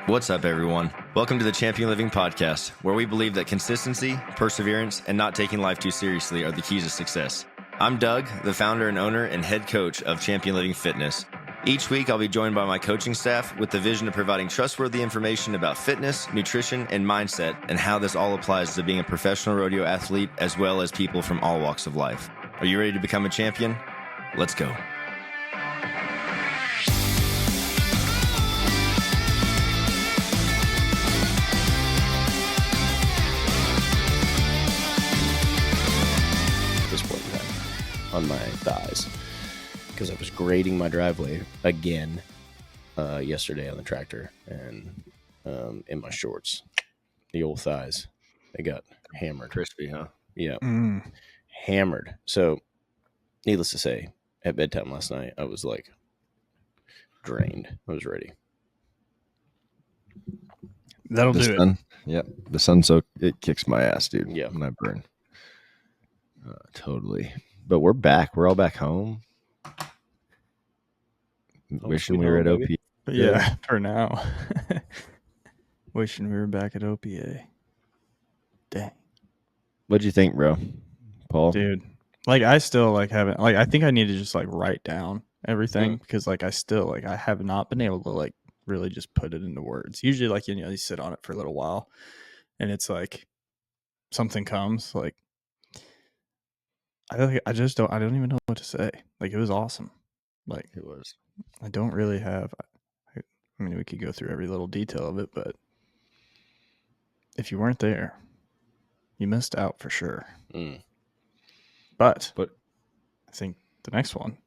What's up, everyone? Welcome to the Champion Living Podcast, where we believe that consistency, perseverance, and not taking life too seriously are the keys to success. I'm Doug, the founder and owner and head coach of Champion Living Fitness. Each week, I'll be joined by my coaching staff with the vision of providing trustworthy information about fitness, nutrition, and mindset, and how this all applies to being a professional rodeo athlete, as well as people from all walks of life. Are you ready to become a champion? Let's go. On my thighs because I was grading my driveway again yesterday on the tractor, and in my shorts, the old thighs, they got hammered. Crispy, huh? Yeah. Hammered. So needless to say, at bedtime last night, I was like drained. I was ready. That'll do it. Yep. The sun soak, it kicks my ass, dude. Yeah. When I burn. Totally. But we're back. We're all back home. Wishing we were at OPA. Yeah, for now. Wishing we were back at OPA. Dang. What'd you think, bro? Paul? Dude, I still haven't, I think I need to just write down everything because I still I have not been able to really just put it into words. Usually you sit on it for a little while and it's something comes I don't even know what to say. It was awesome. It was. I don't really have, I mean, we could go through every little detail of it, but if you weren't there, you missed out for sure. But I think the next one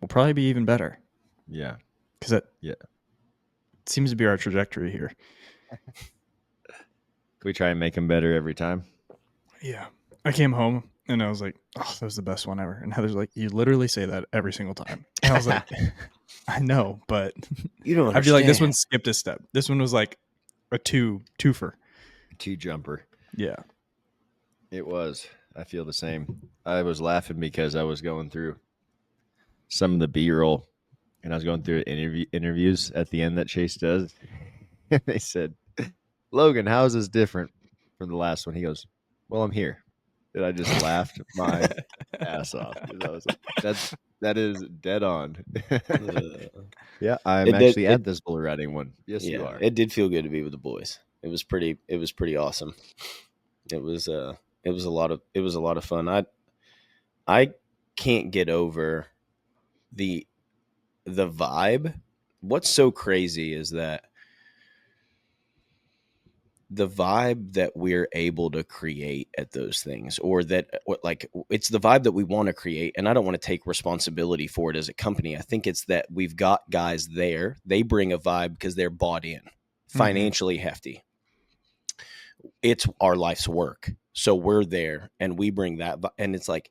will probably be even better. Yeah. Because it seems to be our trajectory here. Can we try and make them better every time? Yeah. I came home and I was like, oh, that was the best one ever. And Heather's like, you literally say that every single time. And I was like, I know, but You don't understand. I feel like this one skipped a step. This one was a twofer. Two jumper. Yeah. It was. I feel the same. I was laughing because I was going through some of the B-roll and I was going through interviews at the end that Chase does. And they said, Logan, how is this different from the last one? He goes, well, I'm here. And I just laughed my ass off. I was like, that is dead on. Yeah, I'm actually at this bull riding one. Yes, you are. It did feel good to be with the boys. It was pretty awesome. It was a lot of fun. I can't get over the vibe. What's so crazy is that the vibe that we're able to create at those things, or it's the vibe that we want to create. And I don't want to take responsibility for it as a company. I think it's that we've got guys there. They bring a vibe because they're bought in, financially hefty. It's our life's work. So we're there and we bring that. And it's it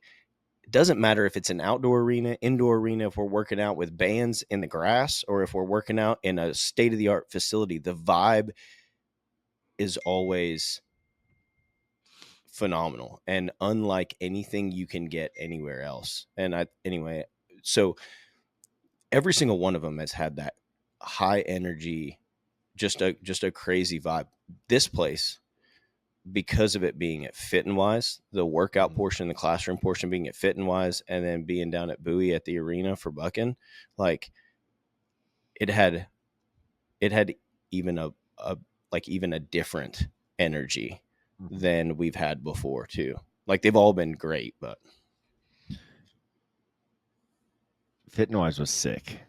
doesn't matter if it's an outdoor arena, indoor arena, if we're working out with bands in the grass, or if we're working out in a state-of-the-art facility, the vibe is always phenomenal and unlike anything you can get anywhere else. And so every single one of them has had that high energy, just a crazy vibe. This place, because of it being at Fit and Wise, the workout portion, the classroom portion being at Fit and Wise, and then being down at Bowie at the arena for bucking, it had even a different energy than we've had before too. They've all been great, but Fit and Wise was sick.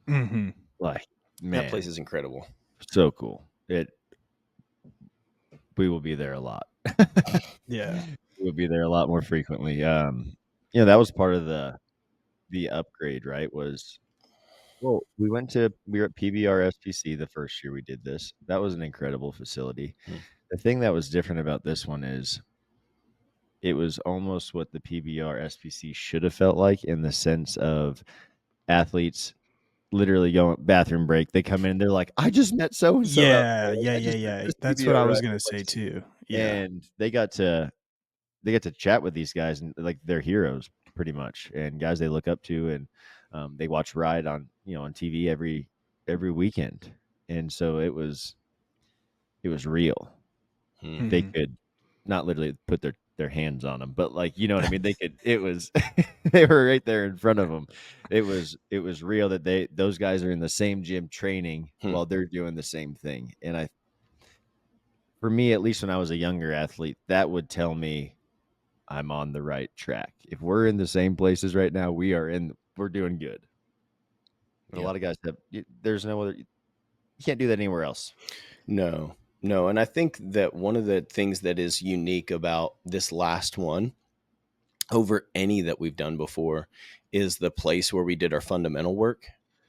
Mm-hmm. Man, that place is incredible. So cool. We will be there a lot. Yeah. We'll be there a lot more frequently. That was part of the upgrade, right? We were at PBR SPC the first year we did this. That was an incredible facility. The thing that was different about this one is it was almost what the PBR SPC should have felt like, in the sense of athletes literally going bathroom break. They come in, they're like, I just met so-and-so. Yeah. That's what I was going to say too. Yeah. And they got to chat with these guys, and they're heroes pretty much, and guys they look up to, and they watch ride on TV every weekend. and so it was real. Hmm. They could not literally put their hands on them, but like, you know what I mean? They could, it was, they were right there in front of them. It was real that those guys are in the same gym training while they're doing the same thing. And for me, at least when I was a younger athlete, that would tell me I'm on the right track. If we're in the same places right now, we're doing good. But a lot of guys there's no other, you can't do that anywhere else. No. And I think that one of the things that is unique about this last one over any that we've done before is the place where we did our fundamental work,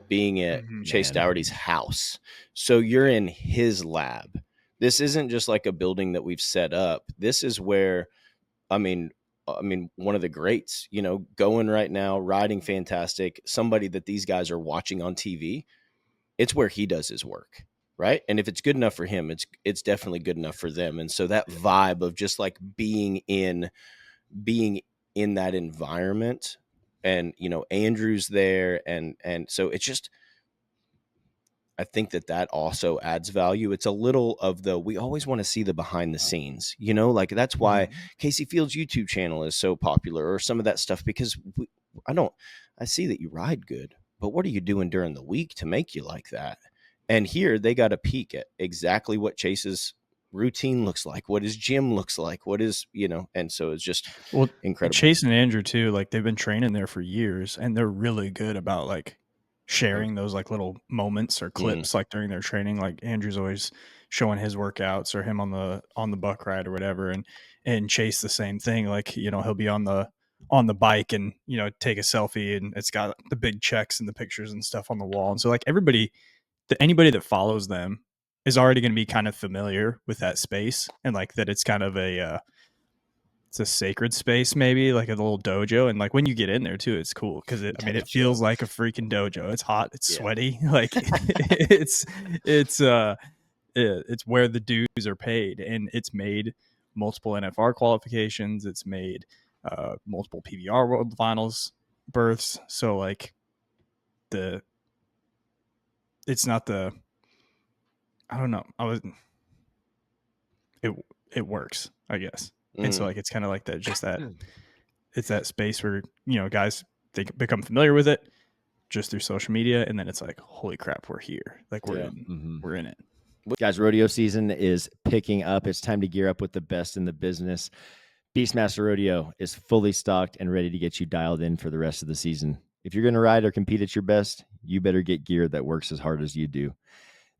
being at Chase Dougherty's house. So you're in his lab. This isn't just like a building that we've set up. This is where, I mean, one of the greats, going right now, riding fantastic, somebody that these guys are watching on TV. It's where he does his work, right? And if it's good enough for him, it's definitely good enough for them. And so that vibe of just like being in that environment, and Andrew's there, and so it's just, I think that also adds value. It's a little of we always want to see the behind the scenes, like that's why Casey Fields' YouTube channel is so popular, or some of that stuff, because I see that you ride good, but what are you doing during the week to make you like that? And here they got a peek at exactly what Chase's routine looks like, what his gym looks like, what is, and so it's just incredible. Chase and Andrew too, like they've been training there for years, and they're really good about like sharing those like little moments or clips like during their training. Like Andrew's always showing his workouts, or him on the buck ride or whatever, and Chase the same thing. Like, he'll be on the bike and take a selfie, and it's got the big checks and the pictures and stuff on the wall. And so like anybody that follows them is already going to be kind of familiar with that space, and like that it's kind of it's a sacred space, maybe like a little dojo. And like when you get in there too, it's cool because it feels like a freaking dojo. It's hot, it's sweaty, like it's where the dues are paid, and it's made multiple NFR qualifications. It's made multiple PBR World Finals berths. So like it's not the, I don't know. It works, I guess. And so like it's kind of like that, just that it's that space where guys, they become familiar with it just through social media, and then it's like, holy crap, we're here, like we're in it. Guys, rodeo season is picking up. It's time to gear up with the best in the business. Beastmaster Rodeo is fully stocked and ready to get you dialed in for the rest of the season. If you're going to ride or compete at your best, you better get gear that works as hard as you do.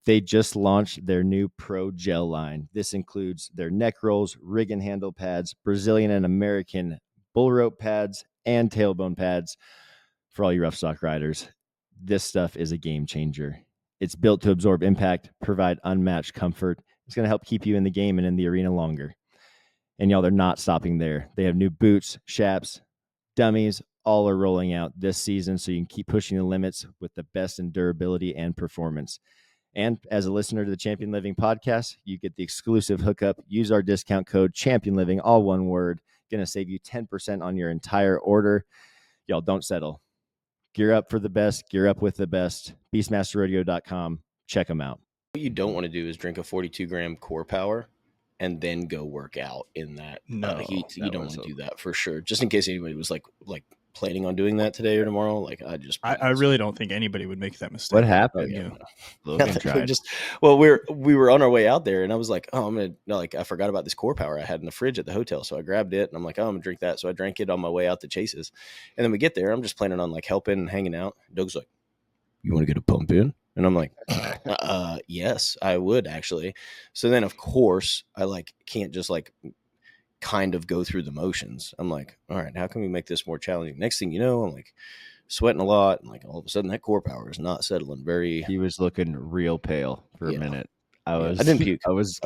They just launched their new Pro Gel line. This includes their neck rolls, rig and handle pads, Brazilian and American bull rope pads, and tailbone pads for all you rough stock riders. This stuff is a game changer. It's built to absorb impact, provide unmatched comfort. It's going to help keep you in the game and in the arena longer. And y'all, they're not stopping there. They have new boots, chaps, dummies, all are rolling out this season, so you can keep pushing the limits with the best in durability and performance. And as a listener to the Champion Living podcast, you get the exclusive hookup. Use our discount code Champion Living, all one word. Going to save you 10% on your entire order. Y'all, don't settle. Gear up for the best. Gear up with the best. BeastmasterRodeo.com. Check them out. What you don't want to do is drink a 42-gram core power and then go work out in that heat. You don't want to do that for sure. Just in case anybody was like planning on doing that today or tomorrow. Like I really don't think anybody would make that mistake. What happened? Logan tried. We were on our way out there, and I was like, oh, I'm gonna, like, I forgot about this core power I had in the fridge at the hotel, so I grabbed it, and I'm like, oh, I'm gonna drink that. So I drank it on my way out to Chase's, and then we get there. I'm just planning on like helping and hanging out. Doug's like, you want to get a pump in? And I'm like, yes, I would actually. So then, of course, I like can't just like kind of go through the motions. I'm like, all right, how can we make this more challenging? Next thing you know, I'm like sweating a lot, and like all of a sudden that core power is not settling very. He was looking real pale for a minute. I didn't puke. I was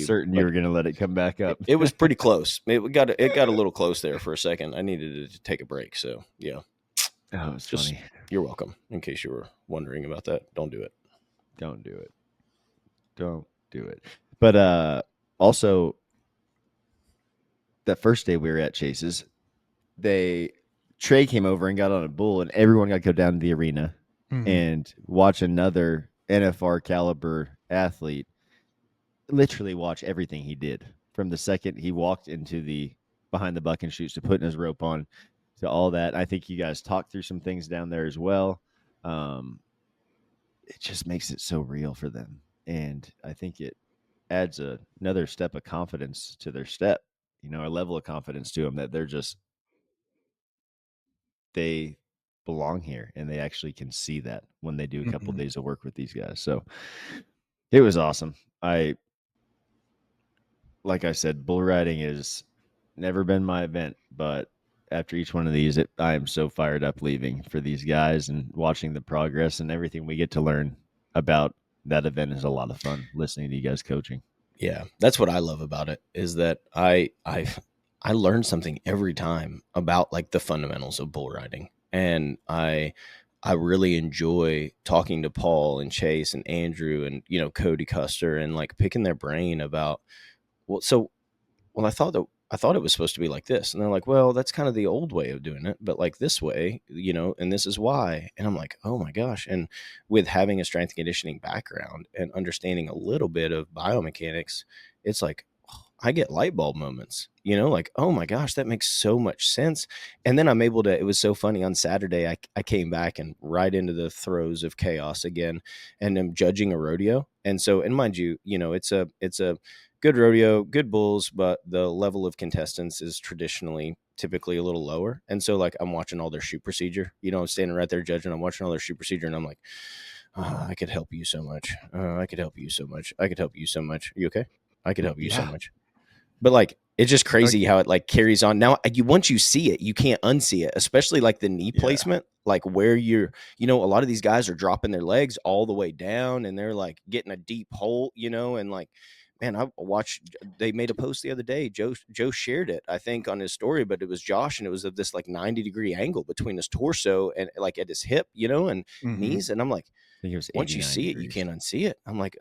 certain you were going to let it come back up. It was pretty close. It got a little close there for a second. I needed to take a break. So yeah. Oh, it's funny. You're welcome. In case you were wondering about that, don't do it. Don't do it. Don't do it. But also, that first day we were at Chase's, Trey came over and got on a bull, and everyone got to go down to the arena and watch another NFR caliber athlete, literally watch everything he did from the second he walked into the behind the buck and shoots to putting his rope on to all that. I think you guys talked through some things down there as well. It just makes it so real for them. And I think it adds another step of confidence to their step, a level of confidence to them that they belong here and they actually can see that when they do a couple days of work with these guys. So it was awesome. Like I said, bull riding has never been my event, but after each one of these, I am so fired up leaving for these guys and watching the progress and everything we get to learn about that event is a lot of fun listening to you guys coaching. Yeah, that's what I love about it, is that I learn something every time about like the fundamentals of bull riding. And I really enjoy talking to Paul and Chase and Andrew and, Cody Custer and like picking their brain about, I thought it was supposed to be like this. And they're like, well, that's kind of the old way of doing it, but like this way, and this is why. And I'm like, oh my gosh. And with having a strength and conditioning background and understanding a little bit of biomechanics, it's like, I get light bulb moments, like, oh my gosh, that makes so much sense. And then I'm able to, it was so funny on Saturday, I came back and right into the throes of chaos again, and I'm judging a rodeo. And so, and mind you, it's a good rodeo, good bulls, but the level of contestants is typically a little lower. And so like, I'm watching all their shoot procedure, I'm standing right there judging, I'm watching all their shoot procedure, and I'm like, I could help you so much. I could help you so much. I could help you so much. Are you okay? I could help you so much. But like, it's just crazy how it like carries on. Now, once you see it, you can't unsee it, especially like the knee placement, like where you're, a lot of these guys are dropping their legs all the way down and they're like getting a deep hole, and like, man, I watched, they made a post the other day. Joe shared it, I think, on his story, but it was Josh, and it was of this like 90-degree angle between his torso and like at his hip, and knees. And I'm like, I think it was once you see it, you can't unsee it. I'm like,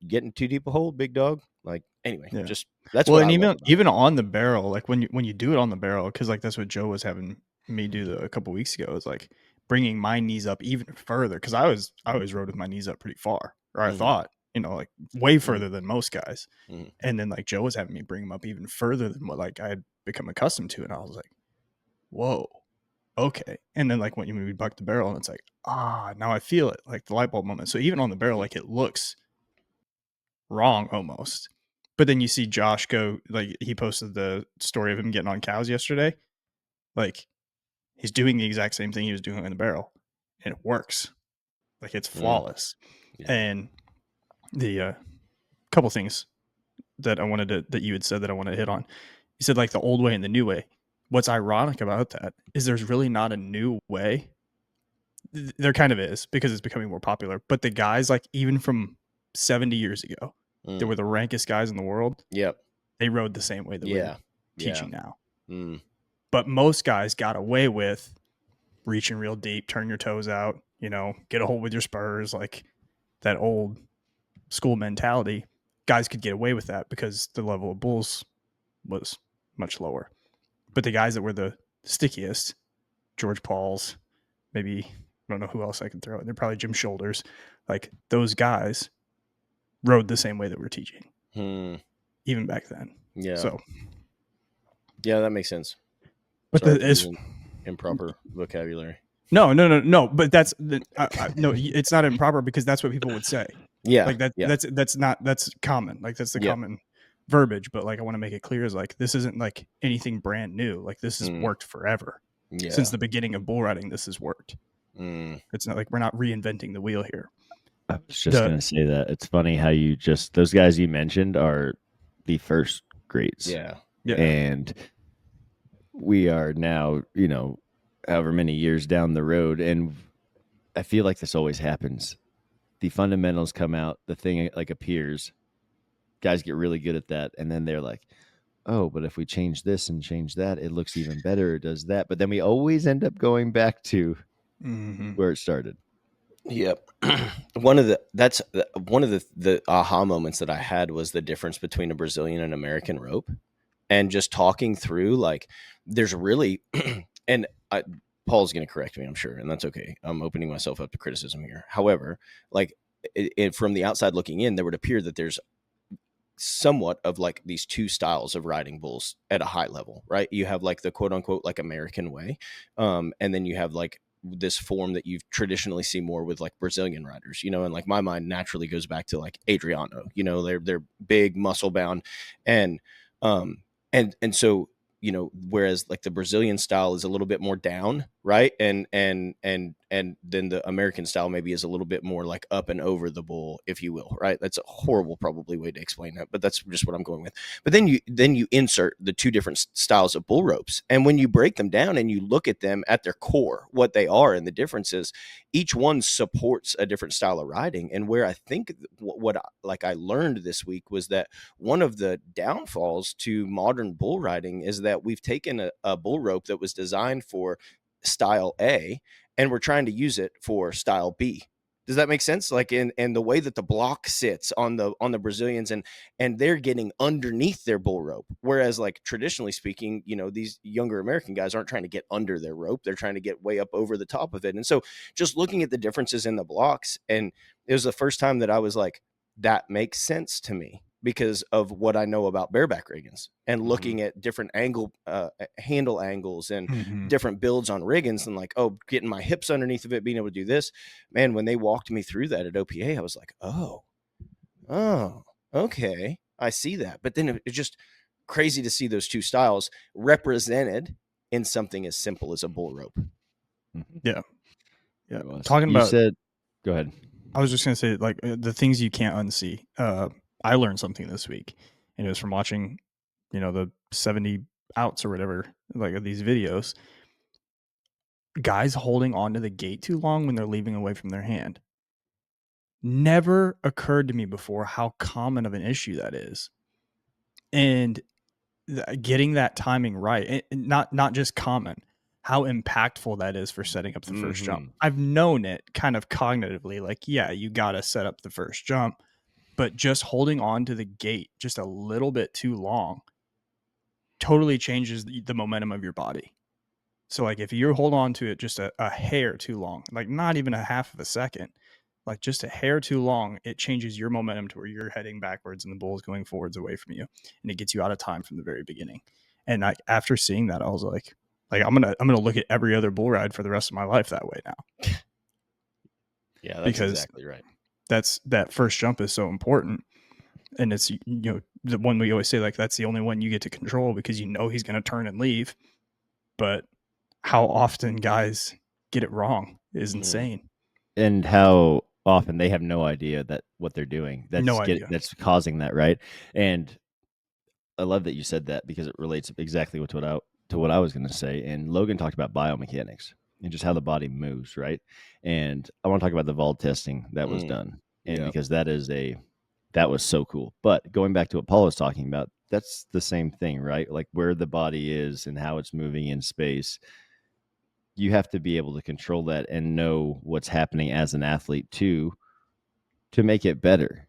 getting too deep a hole, big dog. Like, anyway, just that's what I love about even on the barrel, like when you do it on the barrel, because like that's what Joe was having me do a couple weeks ago, is like bringing my knees up even further, because I always rode with my knees up pretty far, or I thought, like way further than most guys. And then like Joe was having me bring them up even further than what like I had become accustomed to, and I was like, whoa, okay. And then like when you buck the barrel, and it's like, now I feel it, like the light bulb moment. So even on the barrel, like it looks wrong almost. But then you see Josh go, like he posted the story of him getting on cows yesterday. Like he's doing the exact same thing he was doing in the barrel, and it works. Like it's flawless. Yeah. And the couple things that that you had said that I want to hit on. You said like the old way and the new way. What's ironic about that is there's really not a new way. There kind of is, because it's becoming more popular. But the guys, like even from 70 years ago, they were the rankest guys in the world. Yep. They rode the same way that we're teaching now. But most guys got away with reaching real deep, turn your toes out, get a hold with your spurs, like that old school mentality. Guys could get away with that because the level of bulls was much lower. But the guys that were the stickiest, George Paul's, maybe, I don't know who else I can throw in. They're probably Jim Shoulders. Like those guys rode the same way that we're teaching, even back then. Yeah. So, yeah, that makes sense. But it's improper vocabulary. No. But that's no. It's not improper, because that's what people would say. Yeah. Like that. Yeah. That's common. Like that's the common verbiage. But like I want to make it clear is like this isn't like anything brand new. Like this has worked forever. Yeah. Since the beginning of bull riding, this has worked. It's not like we're not reinventing the wheel here. I was just going to say that. It's funny how those guys you mentioned are the first grades. Yeah. And we are now, however many years down the road. And I feel like this always happens. The fundamentals come out, the thing like appears, guys get really good at that. And then they're like, oh, but if we change this and change that, it looks even better. It does that. But then we always end up going back to where it started. Yep. One of the aha moments that I had was the difference between a Brazilian and American rope, and just talking through like there's really, and Paul's going to correct me, I'm sure, and that's okay. I'm opening myself up to criticism here. However, like from the outside looking in, there would appear that there's somewhat of like these two styles of riding bulls at a high level, right? You have like the quote unquote like American way, and then you have like this form that you've traditionally seen more with like Brazilian riders, you know, and like my mind naturally goes back to like Adriano, you know, they're big, muscle bound, and so, you know, whereas like the Brazilian style is a little bit more down, right? And then the American style maybe is a little bit more like up and over the bull, if you will, right? That's a horrible probably way to explain that, but that's just what I'm going with. But then you insert the two different styles of bull ropes, and when you break them down and you look at them at their core, what they are and the differences, each one supports a different style of riding. And where I think what like I learned this week was that one of the downfalls to modern bull riding is that we've taken a bull rope that was designed for style A and we're trying to use it for style B. Does that make sense? Like in the way that the block sits on the Brazilians, and they're getting underneath their bull rope. Whereas like traditionally speaking, you know, these younger American guys aren't trying to get under their rope. They're trying to get way up over the top of it. And so just looking at the differences in the blocks, and it was the first time that I was like, that makes sense to me because of what I know about bareback riggins and looking at different handle angles and different builds on riggins, and like, oh, getting my hips underneath of it, being able to do this, man, when they walked me through that at OPA, I was like, oh, okay, I see that. But then it's just crazy to see those two styles represented in something as simple as a bull rope. Yeah. Yeah. Talking about, go ahead. I was just going to say, like, the things you can't unsee. I learned something this week, and it was from watching, you know, the 70 outs or whatever, like these videos. Guys holding onto the gate too long when they're leaving away from their hand. Never occurred to me before how common of an issue that is. And getting that timing right, and not just common, how impactful that is for setting up the first jump. I've known it kind of cognitively, like, yeah, you got to set up the first jump, but just holding on to the gate just a little bit too long totally changes the momentum of your body. So like if you hold on to it just a hair too long, like not even a half of a second, like just a hair too long, it changes your momentum to where you're heading backwards and the bull is going forwards away from you, and it gets you out of time from the very beginning. And after seeing that, I was like I'm gonna look at every other bull ride for the rest of my life that way now. Yeah, that's because exactly right. That first jump is so important, and it's, you know, the one we always say, like, that's the only one you get to control because you know he's going to turn and leave. But how often guys get it wrong is insane. And how often they have no idea that what they're doing that's causing that, right? And I love that you said that because it relates exactly to what I was going to say. And Logan talked about biomechanics and just how the body moves, right? And I want to talk about the Vault testing that was done, and because that was so cool. But going back to what Paul was talking about, that's the same thing, right? Like where the body is and how it's moving in space. You have to be able to control that and know what's happening as an athlete too, to make it better.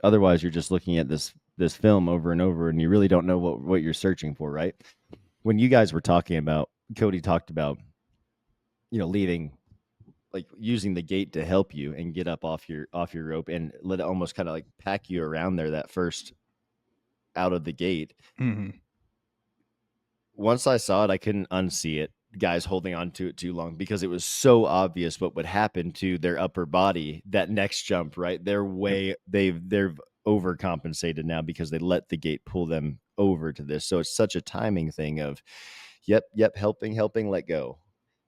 Otherwise, you're just looking at this film over and over, and you really don't know what you're searching for, right? When you guys were talking about, Cody talked about, you know, leaving, like using the gate to help you and get up off your rope and let it almost kind of like pack you around there that first out of the gate. Once I saw it, I couldn't unsee it. Guys holding on to it too long, because it was so obvious what would happen to their upper body that next jump, right? They're overcompensated now because they let the gate pull them over to this. So it's such a timing thing of yep, helping, let go.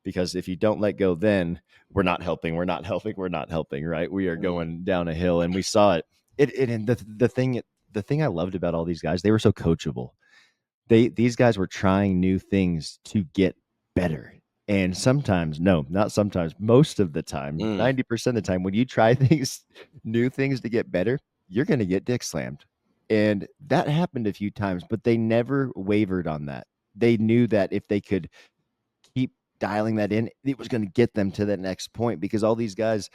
Because if you don't let go, then we're not helping, right? We are going down a hill, and we saw it. And the thing I loved about all these guys, they were so coachable. These guys were trying new things to get better. And sometimes, no, not sometimes, most of the time, 90% of the time, when you try new things to get better, you're going to get dick slammed. And that happened a few times, but they never wavered on that. They knew that if they could keep dialing that in, it was going to get them to that next point, because all these guys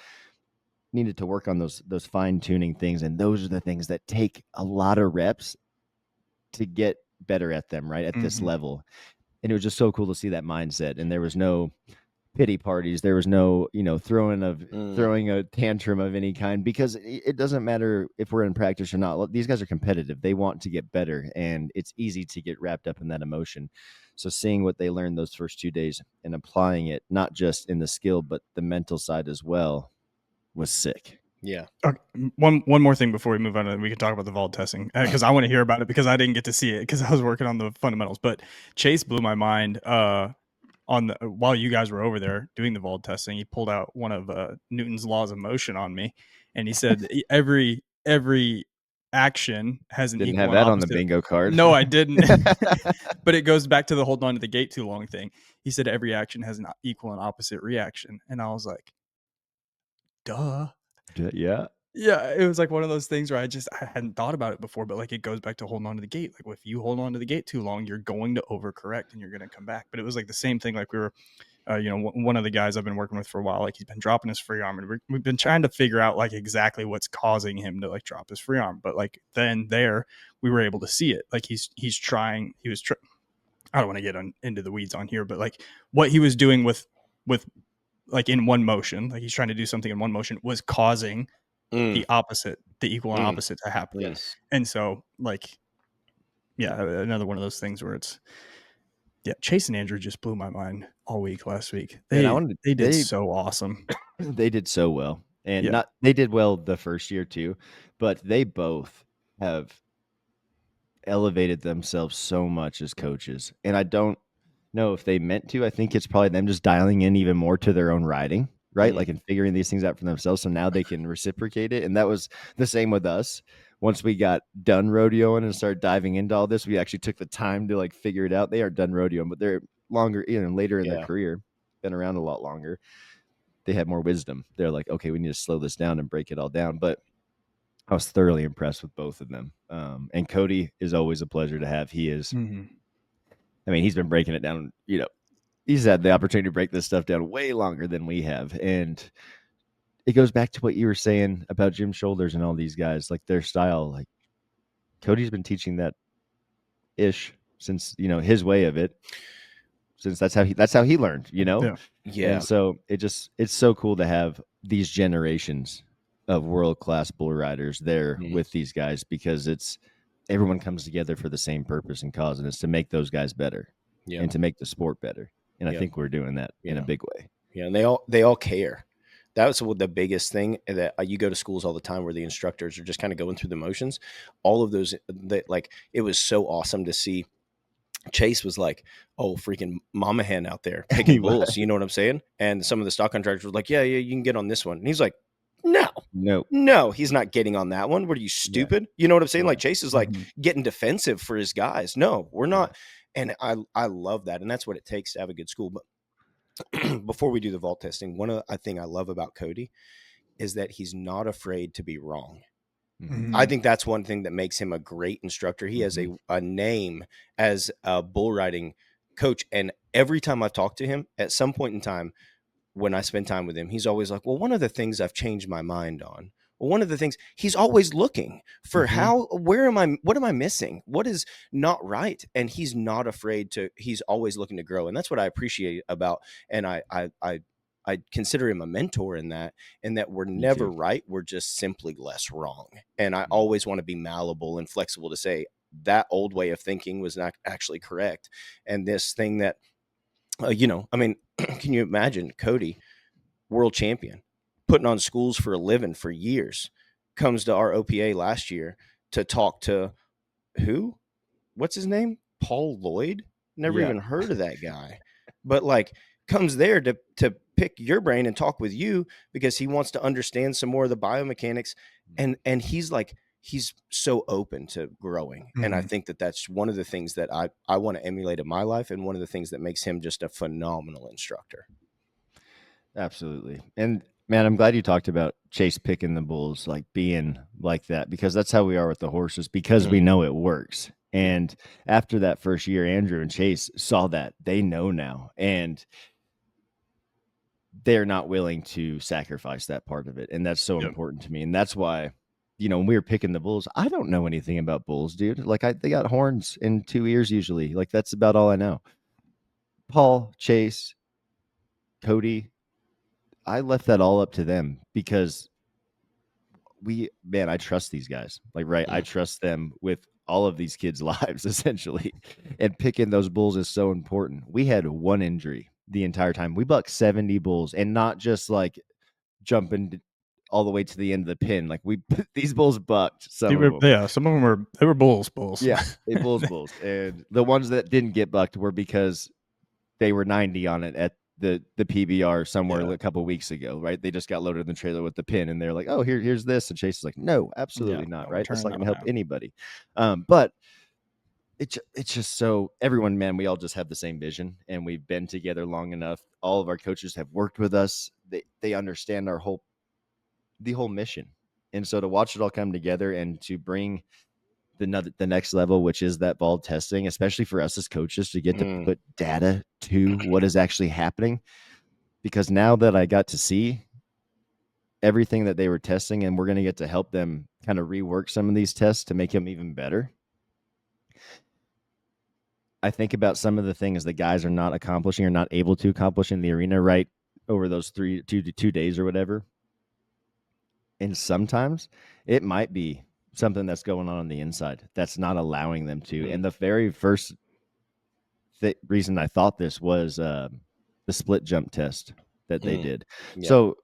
needed to work on those fine tuning things. And those are the things that take a lot of reps to get better at them, right? At this level. And it was just so cool to see that mindset. And there was no pity parties. There was no, throwing a tantrum of any kind, because it doesn't matter if we're in practice or not. These guys are competitive. They want to get better, and it's easy to get wrapped up in that emotion. So seeing what they learned those first 2 days and applying it, not just in the skill, but the mental side as well, was sick. Yeah. Okay, one more thing before we move on, and we can talk about the vault testing, because I want to hear about it, because I didn't get to see it because I was working on the fundamentals. But Chase blew my mind while you guys were over there doing the vault testing. He pulled out one of Newton's laws of motion on me, and he said every action has an Didn't equal have and that opposite. on the bingo card. No, I didn't. But it goes back to the hold on to the gate too long thing. He said every action has an equal and opposite reaction, and I was like, duh. Yeah. Yeah, it was like one of those things where I hadn't thought about it before, but like it goes back to holding on to the gate. Like if you hold on to the gate too long, you're going to overcorrect and you're going to come back. But it was like the same thing. Like we were, one of the guys I've been working with for a while, like he's been dropping his free arm, and we've been trying to figure out like exactly what's causing him to like drop his free arm. But like then we were able to see it. Like I don't want to get into the weeds on here, but like what he was doing with like in one motion, like he's trying to do something in one motion, was causing the equal and opposite to happen. Yes. And so like, yeah, another one of those things where it's, yeah, Chase and Andrew just blew my mind all week last week. They did so awesome. They did so well. And Yeah. they did well the first year too, but they both have elevated themselves so much as coaches. And I don't know if they meant to. I think it's probably them just dialing in even more to their own riding, right? Like, and figuring these things out for themselves. So now they can reciprocate it. And that was the same with us. Once we got done rodeoing and started diving into all this, we actually took the time to like figure it out. They are done rodeoing, but they're longer, later in their career, been around a lot longer. They had more wisdom. They're like, okay, we need to slow this down and break it all down. But I was thoroughly impressed with both of them. And Cody is always a pleasure to have. He is, I mean, he's been breaking it down, he's had the opportunity to break this stuff down way longer than we have. And it goes back to what you were saying about Jim Shoulders and all these guys, like their style. Like Cody's been teaching that ish since, his way of it, since that's how he learned, Yeah. And so it's so cool to have these generations of world-class bull riders there with these guys, because everyone comes together for the same purpose and cause, and it's to make those guys better and to make the sport better. And I think we're doing that in a big way. Yeah. And they all care. That was the biggest thing, that you go to schools all the time where the instructors are just kind of going through the motions. All of those, that like, it was so awesome to see. Chase was like, oh, freaking mama hen out there picking bulls. You know what I'm saying? And some of the stock contractors were like, yeah, you can get on this one. And he's like, no, he's not getting on that one. What are you, stupid? Yeah. You know what I'm saying? Yeah. Like Chase is like getting defensive for his guys. No, we're not. And I love that. And that's what it takes to have a good school. But before we do the vault testing, one of the thing I love about Cody is that he's not afraid to be wrong. I think that's one thing that makes him a great instructor. He has a name as a bull riding coach. And every time I've talked to him, at some point in time, when I spend time with him, he's always like, well, one of the things I've changed my mind on. Well, one of the things, he's always looking for what am I missing? What is not right? And he's not afraid he's always looking to grow. And that's what I appreciate about, and I consider him a mentor in that, and that we're never right. We're just simply less wrong. And I always want to be malleable and flexible to say that old way of thinking was not actually correct. And this thing that, I mean, can you imagine Cody, world champion, putting on schools for a living for years, comes to our OPA last year to talk to who? What's his name? Paul Lloyd? Never even heard of that guy. But like, comes there to pick your brain and talk with you because he wants to understand some more of the biomechanics. And he's like, he's so open to growing. And I think that that's one of the things that I want to emulate in my life, and one of the things that makes him just a phenomenal instructor. Absolutely. And man, I'm glad you talked about Chase picking the bulls, like being like that, because that's how we are with the horses, because we know it works. And after that first year, Andrew and Chase saw that. They know now, and they're not willing to sacrifice that part of it. And that's so important to me. And that's why, when we were picking the bulls, I don't know anything about bulls, dude. Like they got horns and 2 ears usually. Like that's about all I know. Paul, Chase, Cody, I left that all up to them because I trust these guys. Like, right, I trust them with all of these kids' lives, essentially. And picking those bulls is so important. We had one injury the entire time. We bucked 70 bulls, and not just like jumping all the way to the end of the pin. Like, these bulls bucked some of them. Yeah, some of them were bulls. Yeah, they bulls. And the ones that didn't get bucked were because they were 90 on it at the PBR somewhere a couple of weeks ago, right? They just got loaded in the trailer with the pin, and they're like, "Oh, here's this." And Chase is like, "No, absolutely not, right? That's not going to help anybody." But it's just so everyone, man, we all just have the same vision, and we've been together long enough. All of our coaches have worked with us. They understand the whole mission, and so to watch it all come together and to bring the next level, which is that ball testing, especially for us as coaches, to get to put data to what is actually happening. Because now that I got to see everything that they were testing, and we're going to get to help them kind of rework some of these tests to make them even better. I think about some of the things that guys are not accomplishing or not able to accomplish in the arena right over those 2 days or whatever. And sometimes it might be something that's going on the inside that's not allowing them to. And the very first reason I thought this was the split jump test that they did. Yeah. So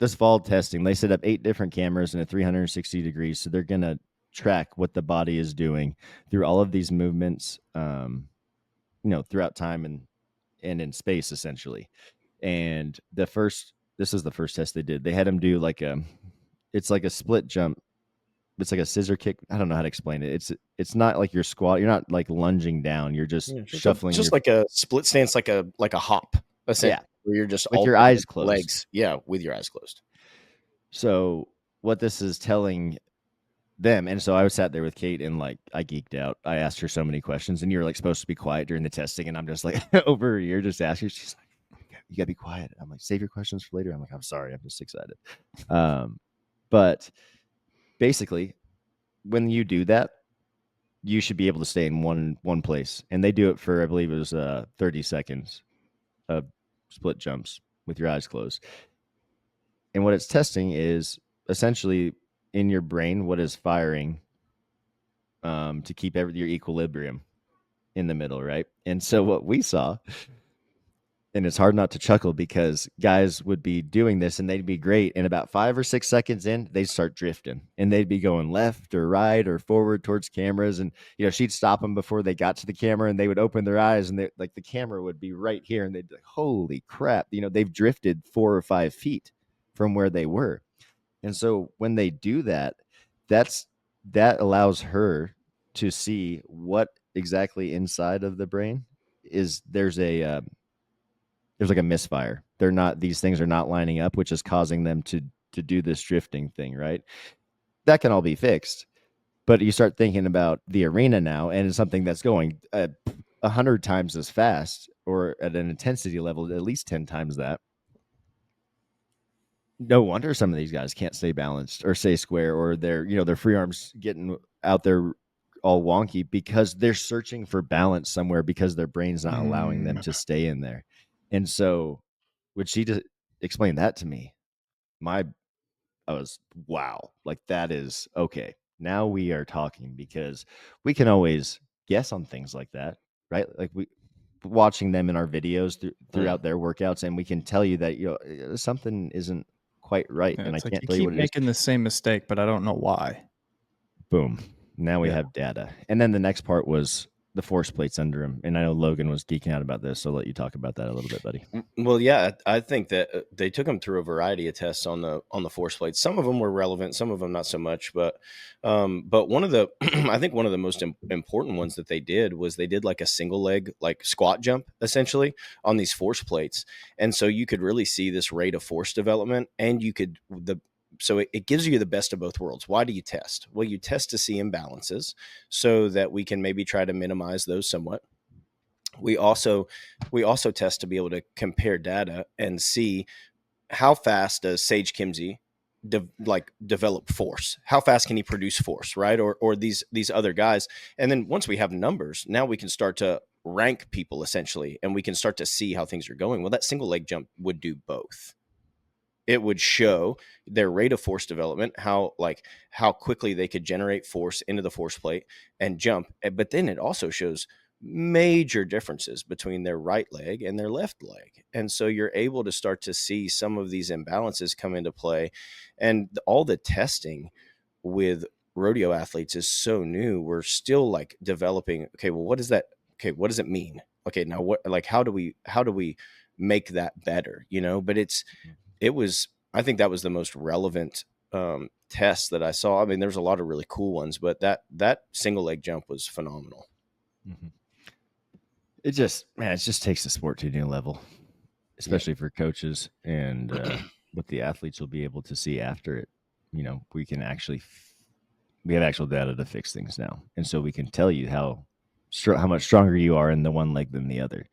this fall testing, they set up 8 different cameras in a 360 degrees. So they're going to track what the body is doing through all of these movements, throughout time and in space, essentially. And this is the first test they did. They had them do it's like a split jump. It's like a scissor kick. I don't know how to explain it. It's not like you're squat. You're not like lunging down. You're just shuffling. Just like a split stance, like a hop. Yeah, where you're just with your eyes closed. Legs. Yeah, with your eyes closed. So what this is telling them, and so I was sat there with Kate, and like I geeked out. I asked her so many questions, and you were like supposed to be quiet during the testing, and I'm just like over her ear just asking. She's like, "You gotta be quiet." I'm like, "Save your questions for later." I'm like, "I'm sorry. I'm just excited." But basically, when you do that, you should be able to stay in one place. And they do it for, I believe it was 30 seconds of split jumps with your eyes closed. And what it's testing is essentially in your brain what is firing to keep your equilibrium in the middle, right? And so what we saw, and it's hard not to chuckle because guys would be doing this and they'd be great. And about 5 or 6 seconds in, they'd start drifting and they'd be going left or right or forward towards cameras. And, she'd stop them before they got to the camera and they would open their eyes and like the camera would be right here. And they'd be like, holy crap, they've drifted 4 or 5 feet from where they were. And so when they do that, that allows her to see what exactly inside of the brain is. There's like a misfire. These things are not lining up, which is causing them to do this drifting thing, right? That can all be fixed. But you start thinking about the arena now, and it's something that's going 100 times as fast or at an intensity level at least 10 times that. No wonder some of these guys can't stay balanced or stay square, or their free arms getting out there all wonky because they're searching for balance somewhere because their brain's not allowing them to stay in there. And so when she just explained that to me, I was, wow, like that is okay. Now we are talking, because we can always guess on things like that, right? Like we watching them in our videos throughout their workouts, and we can tell you that something isn't quite right, and I can't tell you what it is. You keep making the same mistake, but I don't know why. Boom. Now we have data. And then the next part was the force plates under him. And I know Logan was geeking out about this, so I'll let you talk about that a little bit, buddy. Well, yeah, I think that they took him through a variety of tests on the force plates. Some of them were relevant, some of them not so much. But one of the I think one of the most important ones that they did was they did like a single leg like squat jump essentially on these force plates, and so you could really see this rate of force development, and so it gives you the best of both worlds. Why do you test? Well, you test to see imbalances so that we can maybe try to minimize those somewhat. We also test to be able to compare data and see how fast does Sage Kimsey develop force? How fast can he produce force, right? Or these other guys. And then once we have numbers, now we can start to rank people essentially, and we can start to see how things are going. Well, that single leg jump would do both. It would show their rate of force development, how quickly they could generate force into the force plate and jump. But then it also shows major differences between their right leg and their left leg. And so you're able to start to see some of these imbalances come into play. And all the testing with rodeo athletes is so new. We're still like developing, okay, well, what is that? Okay, what does it mean? Okay, now what, like, how do we make that better? You know, but I think that was the most relevant test that I saw. I mean, there's a lot of really cool ones, but that single leg jump was phenomenal. Mm-hmm. It just takes the sport to a new level, especially for coaches and what the athletes will be able to see after it. You know, we have actual data to fix things now. And so we can tell you how much stronger you are in the one leg than the other.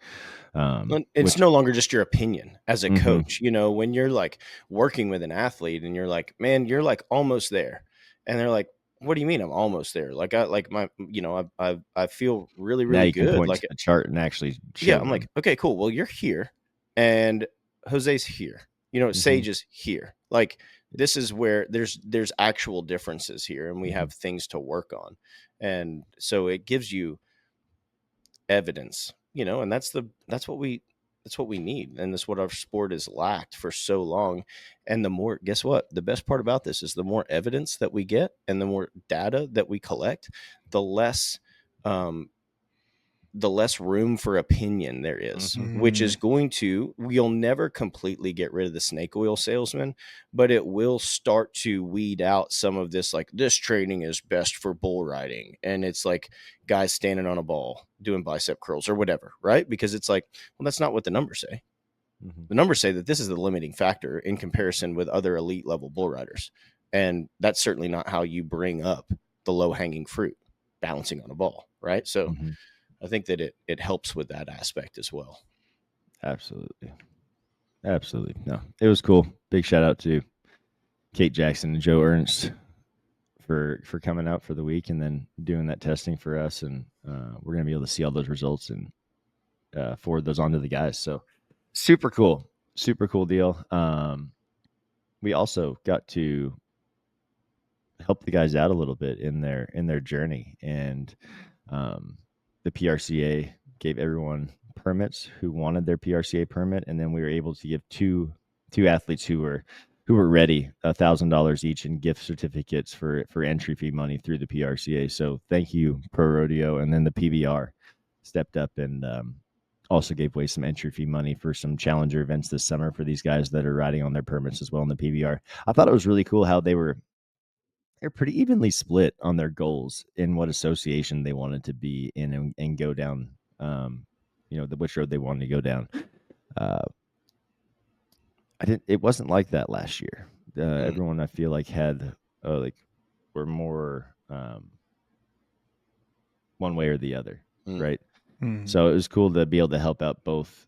It's no longer just your opinion as a mm-hmm. coach. You know, when you're like working with an athlete and you're like, man, you're like almost there. And they're like, what do you mean I'm almost there? Like I feel really, really now you good. Can point like to the chart and actually show yeah, I'm them. like, okay, cool. Well, you're here and Jose's here. You know, Sage is here. Like, this is where there's actual differences here, and we have things to work on. And so it gives you evidence, you know, and that's what we need. And that's what our sport has lacked for so long. And the more, guess what? The best part about this is the more evidence that we get and the more data that we collect, the less room for opinion there is, which is we'll never completely get rid of the snake oil salesman, but it will start to weed out some of this, like, this training is best for bull riding. And it's like guys standing on a ball doing bicep curls or whatever, right? Because it's like, well, that's not what the numbers say. The numbers say that this is the limiting factor in comparison with other elite level bull riders. And that's certainly not how you bring up the low hanging fruit, balancing on a ball, right? So I think that it helps with that aspect as well. Absolutely. No, it was cool. Big shout out to Kate Jackson and Joe Ernst for coming out for the week and then doing that testing for us. And we're going to be able to see all those results and forward those on to the guys. So super cool deal. We also got to help the guys out a little bit in their journey. And the PRCA gave everyone permits who wanted their PRCA permit, and then we were able to give two athletes who were ready $1,000 each in gift certificates for entry fee money through the PRCA. So thank you, Pro Rodeo, and then the PBR stepped up and also gave away some entry fee money for some challenger events this summer for these guys that are riding on their permits as well in the PBR. I thought it was really cool how they're pretty evenly split on their goals in what association they wanted to be in and go down, which road they wanted to go down. It wasn't like that last year. Everyone I feel like had were more one way or the other, right? So it was cool to be able to help out both,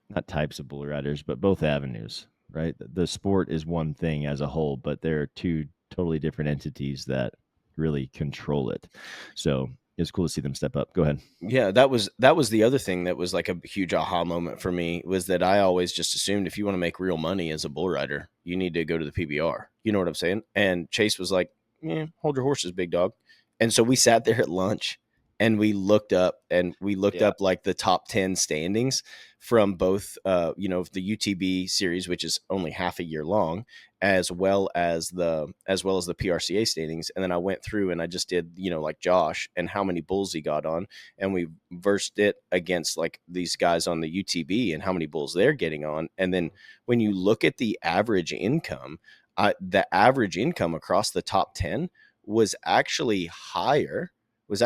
not types of bull riders, but both avenues, right? The sport is one thing as a whole, but there are two totally different entities that really control it. So it's cool to see them step up. Go ahead. Yeah, that was the other thing that was like a huge aha moment for me, was that I always just assumed if you want to make real money as a bull rider, you need to go to the PBR. You know what I'm saying? And Chase was like, yeah, hold your horses, big dog. And so we sat there at lunch and we looked up like the top 10 standings from both, the UTB series, which is only half a year long, as well as the PRCA standings. And then I went through and I just did, like Josh and how many bulls he got on, and we versed it against like these guys on the UTB and how many bulls they're getting on. And then when you look at the average income, the average income across the top 10 was actually higher in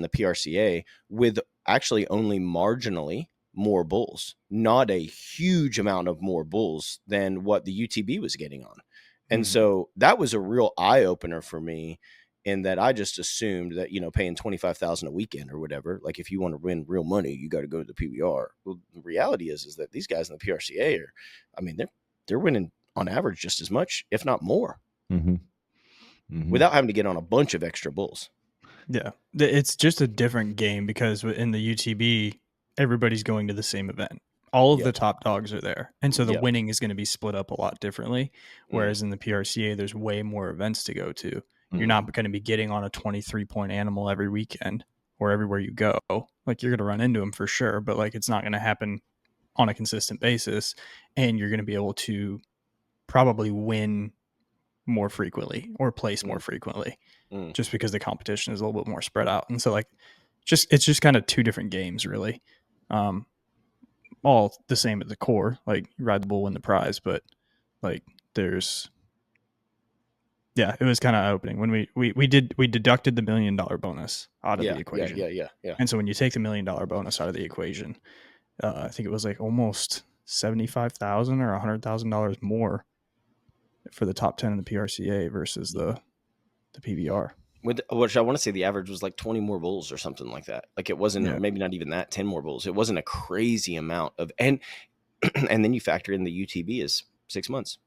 the PRCA, with actually only marginally more bulls, not a huge amount of more bulls than what the UTB was getting on. And so that was a real eye opener for me, in that I just assumed that, paying $25,000 a weekend or whatever, like if you want to win real money, you got to go to the PBR. Well, the reality is that these guys in the PRCA they're winning on average just as much, if not more, without having to get on a bunch of extra bulls. Yeah. It's just a different game because in the UTB, everybody's going to the same event. All of Yep. the top dogs are there. And so the Yep. winning is going to be split up a lot differently. Whereas in the PRCA, there's way more events to go to. You're not going to be getting on a 23-point animal every weekend or everywhere you go. Like, you're going to run into them for sure, but like, it's not going to happen on a consistent basis. And you're going to be able to probably win more frequently or place more frequently just because the competition is a little bit more spread out. And so like, it's just kind of two different games really. All the same at the core, like ride the bull, win the prize, but like there's, it was kind of eye opening when we deducted the $1 million bonus out of the equation. Yeah. And so when you take the $1 million bonus out of the equation, I think it was like almost $75,000 or $100,000 more for the top 10 in the PRCA versus the PBR. Which I want to say the average was like 20 more bulls or something like that. Like it wasn't, or maybe not even that, 10 more bulls. It wasn't a crazy amount of, and then you factor in the UTB is 6 months,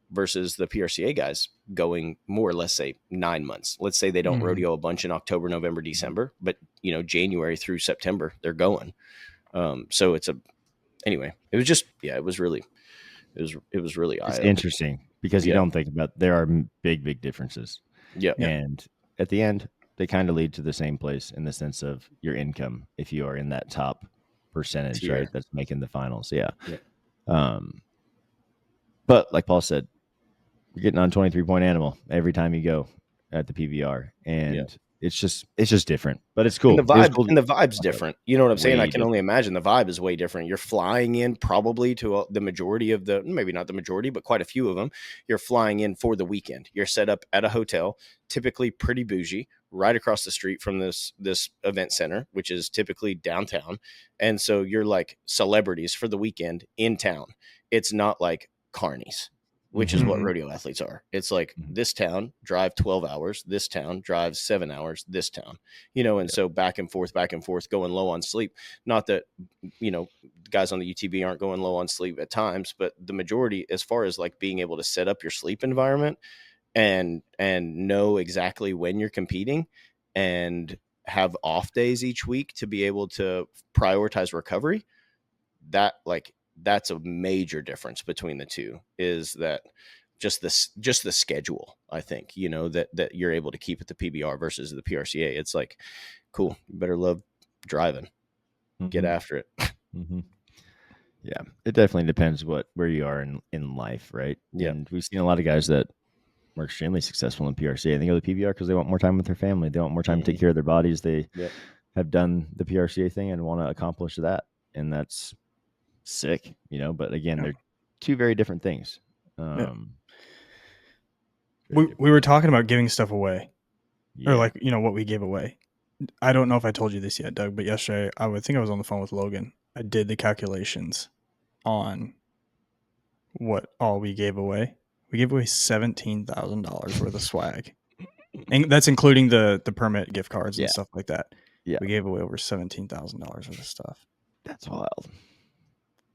versus the PRCA guys going more or less, say 9 months. Let's say they don't rodeo a bunch in October, November, December, but January through September, they're going. So anyway, it was just, it was really it's interesting because you don't think about, there are big differences. Yeah. And at the end, they kind of lead to the same place in the sense of your income if you are in that top percentage, Tier. right? That's making the finals. Yeah. But like Paul said, you're getting on 23-point animal every time you go at the PBR. And it's just different, but it's cool. And the vibe's different. You know what I'm saying? I can only different. imagine the vibe is way different. You're flying in probably to the majority of maybe not the majority, but quite a few of them. You're flying in for the weekend. You're set up at a hotel, typically pretty bougie, right across the street from this event center, which is typically downtown. And so you're like celebrities for the weekend in town. It's not like carnies, which is what rodeo athletes are. It's like this town drive 12 hours, this town drives 7 hours, this town, and so back and forth, going low on sleep. Not that, guys on the UTB aren't going low on sleep at times, but the majority, as far as like being able to set up your sleep environment and know exactly when you're competing and have off days each week to be able to prioritize recovery, that's a major difference between the two, is that just the schedule, I think, that you're able to keep at the PBR versus the PRCA. It's like, cool. You better love driving, get after it. Yeah. It definitely depends where you are in life. Right. Yeah. And we've seen a lot of guys that were extremely successful in PRCA. They go to the PBR because they want more time with their family. They want more time to take care of their bodies. They have done the PRCA thing and want to accomplish that. And that's sick, but again, they're two very different things. We were talking about giving stuff away, or like, what we gave away. I don't know if I told you this yet, Doug, but yesterday I would think I was on the phone with Logan. I did the calculations on what all we gave away. We gave away $17,000 worth of swag, and that's including the permit gift cards and stuff like that. Yeah, we gave away over $17,000 worth of stuff. That's wild.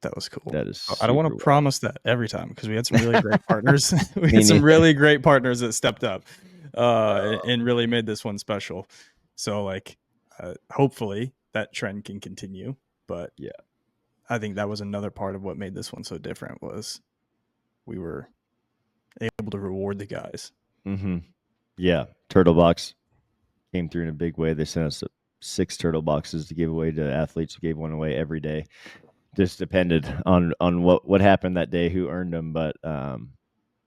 That was cool. That is. I don't want to promise that every time because we had some really great partners. We had some really great partners that stepped up and really made this one special. So, like, hopefully that trend can continue. But I think that was another part of what made this one so different, was we were able to reward the guys. Yeah, Turtle Box came through in a big way. They sent us 6 turtle boxes to give away to athletes. We gave one away every day. Just depended on what happened that day, who earned them, but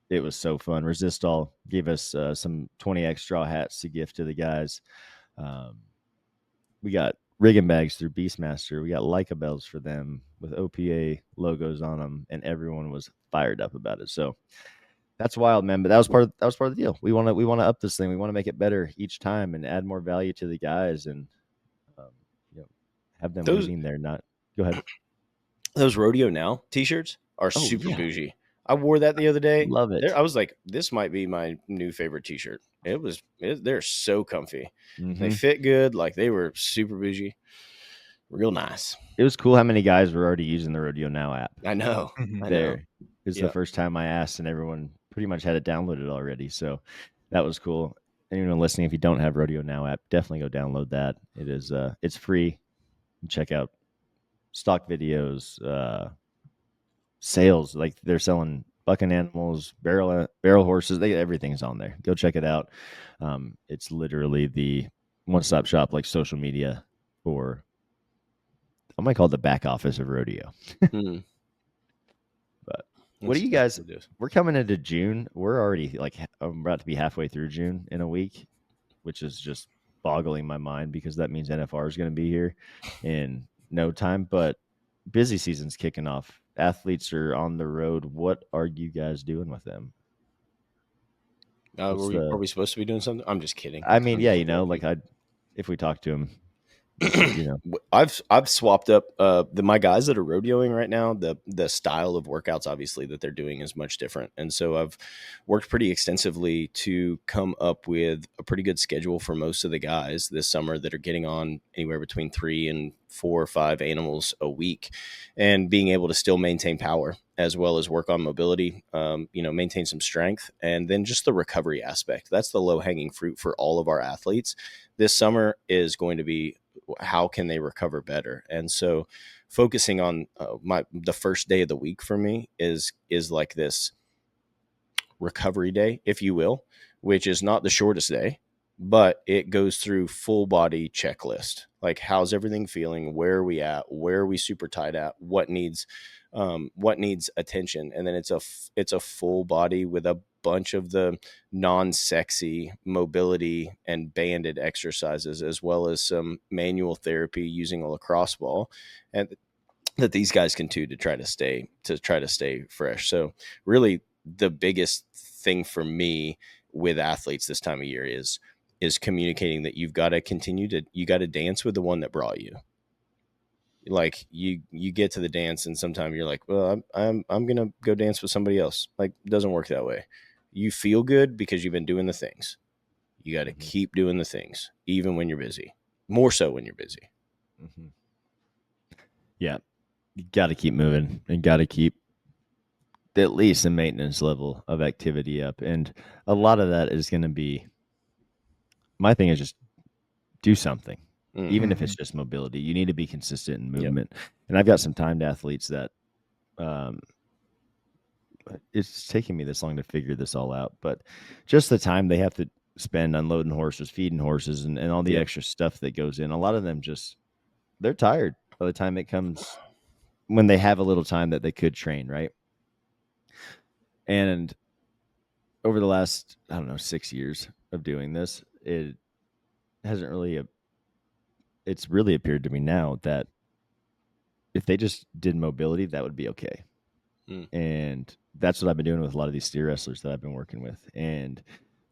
it was so fun. Resistol gave us some 20X straw hats to gift to the guys. We got rigging bags through Beastmaster. We got Leica bells for them with OPA logos on them, and everyone was fired up about it. So that's wild, man. But that was part of the deal. We want to up this thing. We want to make it better each time and add more value to the guys, and have them leaving there. Not go ahead. Those Rodeo Now t-shirts are super bougie. I wore that the other day. Love it. I was like, this might be my new favorite t-shirt. They're so comfy. They fit good. Like, they were super bougie. Real nice. It was cool how many guys were already using the Rodeo Now app. I know. It's the first time I asked, and everyone pretty much had it downloaded already. So that was cool. anyone listening, if you don't have Rodeo Now app, definitely go download that. It is it's free. Check out stock videos, sales. Like they're selling bucking animals, barrel horses. Everything's on there. Go check it out. It's literally the one-stop shop, like social media for, I might call it the back office of rodeo. But what do you guys? We're coming into June. We're already like I'm about to be halfway through June in a week, which is just boggling my mind because that means NFR is going to be here in no time. But busy season's kicking off. Athletes are on the road. What are you guys doing with them? Are we supposed to be doing something? I'm just kidding. I mean, yeah, like if we talk to him, I've swapped up my guys that are rodeoing right now. The style of workouts obviously that they're doing is much different, and so I've worked pretty extensively to come up with a pretty good schedule for most of the guys this summer that are getting on anywhere between 3 and 4 or 5 animals a week, and being able to still maintain power as well as work on mobility, maintain some strength, and then just the recovery aspect. That's the low hanging fruit for all of our athletes. This summer is going to be how can they recover better, and so focusing on the first day of the week for me is like this recovery day, if you will, which is not the shortest day, but it goes through full body checklist. Like, how's everything feeling? Where are we at? Where are we super tight at? What needs attention? And then it's a full body with a bunch of the non-sexy mobility and banded exercises, as well as some manual therapy using a lacrosse ball, and that these guys can do to try to stay fresh. So really the biggest thing for me with athletes this time of year is communicating that you got to dance with the one that brought you. Like you get to the dance and sometimes you're like, well, I'm going to go dance with somebody else. Like, it doesn't work that way. You feel good because you've been doing the things. You got to keep doing the things, even when you're busy, more so when you're busy. Mm-hmm. Yeah. You got to keep moving and got to keep at least a maintenance level of activity up. And a lot of that is going to be, my thing is just do something. Mm-hmm. Even if it's just mobility, you need to be consistent in movement. Yep. And I've got some timed athletes that it's taking me this long to figure this all out, but just the time they have to spend unloading horses, feeding horses, and all the extra stuff that goes in. A lot of them they're tired by the time it comes when they have a little time that they could train, right? And over the last, 6 years of doing this, it hasn't really it's really appeared to me now that if they just did mobility, that would be okay. And that's what I've been doing with a lot of these steer wrestlers that I've been working with. And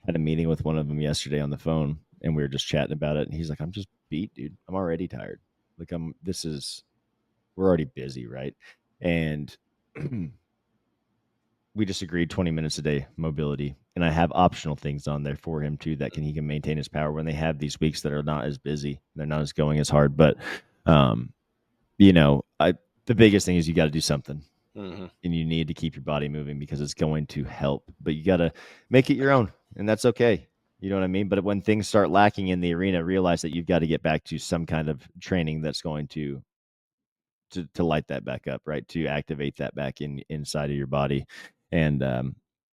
had a meeting with one of them yesterday on the phone, and we were just chatting about it. And he's like, I'm just beat, dude. I'm already tired. Like we're already busy, right? And we just agreed 20 minutes a day mobility. And I have optional things on there for him too, that he can maintain his power when they have these weeks that are not as busy. They're not as going as hard. But, the biggest thing is you got to do something. Mm-hmm. And you need to keep your body moving because it's going to help. But you got to make it your own, and that's okay. You know what I mean? But when things start lacking in the arena, realize that you've got to get back to some kind of training that's going to light that back up, right? To activate that back inside of your body. And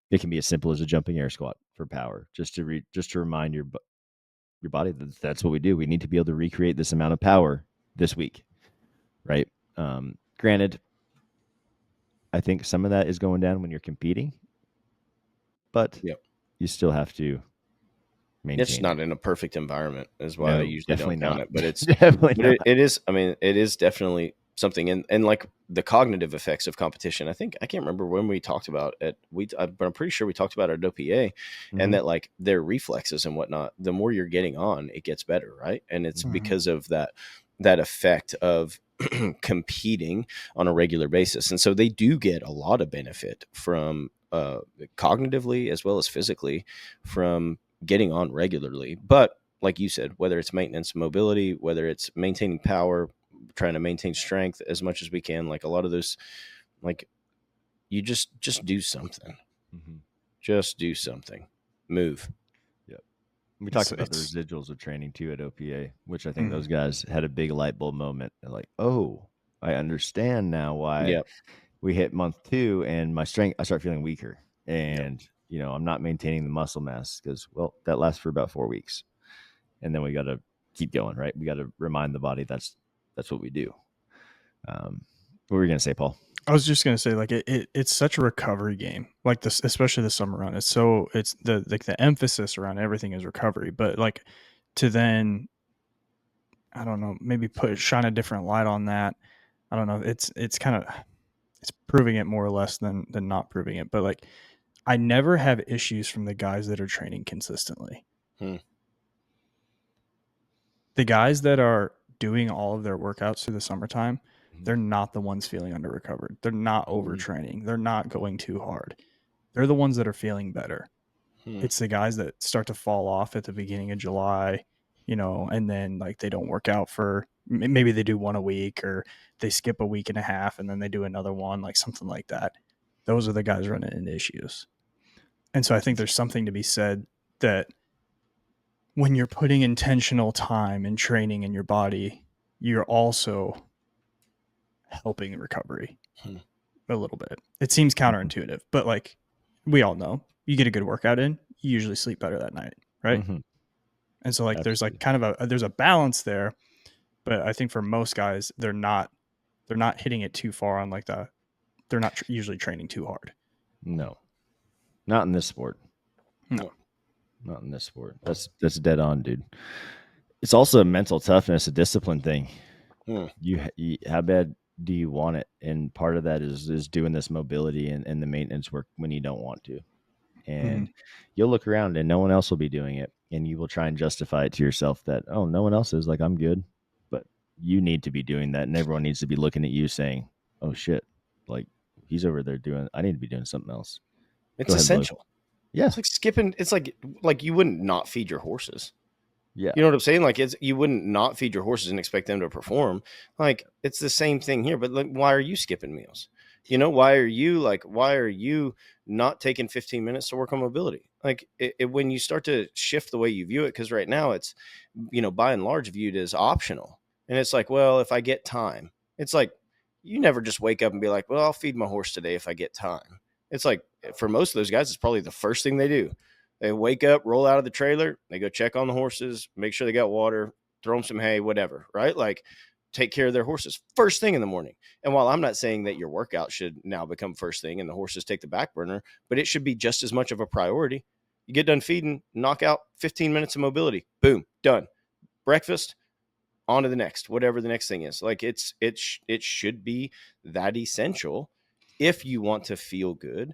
it can be as simple as a jumping air squat for power, just to remind your body that that's what we do. We need to be able to recreate this amount of power this week, right? Granted, I think some of that is going down when you're competing, but you still have to maintain. It's not in a perfect environment, is why I usually don't count it. But it's definitely it is. I mean, it is definitely something. And like the cognitive effects of competition, I can't remember when we talked about it. But I'm pretty sure we talked about our doppia, and that like their reflexes and whatnot. The more you're getting on, it gets better, right? And it's because of that effect of competing on a regular basis. And so they do get a lot of benefit from cognitively as well as physically from getting on regularly. But like you said, whether it's maintenance, mobility, whether it's maintaining power, trying to maintain strength as much as we can, like a lot of those, like you just do something. Just do something. Move. Yep. We talked about the residuals of training too at OPA, which I think those guys had a big light bulb moment. They're like, oh, I understand now why we hit month 2 and my strength, I start feeling weaker. And, I'm not maintaining the muscle mass because, well, that lasts for about 4 weeks. And then we got to keep going, right? We got to remind the body that's what we do. What were you going to say, Paul? I was just gonna say, like, it's such a recovery game, like this, especially the summer run. It's the emphasis around everything is recovery, but like to then, I don't know, maybe shine a different light on that. I don't know. It's kind of it's proving it more or less than not proving it. But like, I never have issues from the guys that are training consistently. The guys that are doing all of their workouts through the summertime, they're not the ones feeling under recovered. They're not overtraining. They're not going too hard. They're the ones that are feeling better. It's the guys that start to fall off at the beginning of July, and then like they don't work out for, maybe they do one a week or they skip a week and a half and then they do another one, like something like that. Those are the guys running into issues. And so I think there's something to be said that when you're putting intentional time and training in your body, you're also helping recovery a little bit. It seems counterintuitive, but like we all know, you get a good workout in, you usually sleep better that night, right? And so like there's like kind of there's a balance there, but I think for most guys they're not hitting it too far on like they're not usually training too hard. No, not in this sport. No, not in this sport. That's dead on, dude. It's also a mental toughness, a discipline thing. You how bad do you want it? And part of that is doing this mobility and the maintenance work when you don't want to. And you'll look around and no one else will be doing it. And you will try and justify it to yourself that, oh, no one else is, like, I'm good. But you need to be doing that. And everyone needs to be looking at you saying, oh, shit, like he's over there I need to be doing something else. It's essential. Yeah. It's like skipping. It's like you wouldn't not feed your horses. Yeah. You know what I'm saying? Like you wouldn't not feed your horses and expect them to perform. Like it's the same thing here, but like, why are you skipping meals? Why are you not taking 15 minutes to work on mobility? Like when you start to shift the way you view it, because right now it's, by and large viewed as optional. And it's like, well, if I get time, it's like, you never just wake up and be like, well, I'll feed my horse today if I get time. It's like, for most of those guys, it's probably the first thing they do. They wake up, roll out of the trailer, they go check on the horses, make sure they got water, throw them some hay, whatever, right? Like take care of their horses first thing in the morning. And while I'm not saying that your workout should now become first thing and the horses take the back burner, but it should be just as much of a priority. You get done feeding, knock out 15 minutes of mobility, boom, done. Breakfast, on to the next, whatever the next thing is. Like it should be that essential if you want to feel good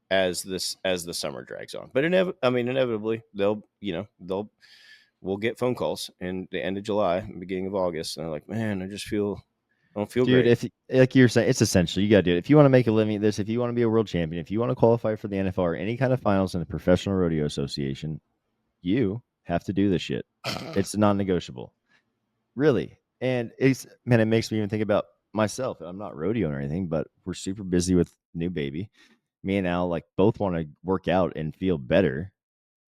as the summer drags on. But inevitably we'll get phone calls in the end of July, beginning of August, and they're like, man, I don't feel dude, great. if like you're saying, it's essential. You got to do it. If you want to make a living at this, if you want to be a world champion, if you want to qualify for the NFL or any kind of finals in the Professional Rodeo Association, you have to do this shit. It's non-negotiable. Really. And it makes me even think about myself. I'm not rodeoing or anything, but we're super busy with new baby. Me and Al both want to work out and feel better.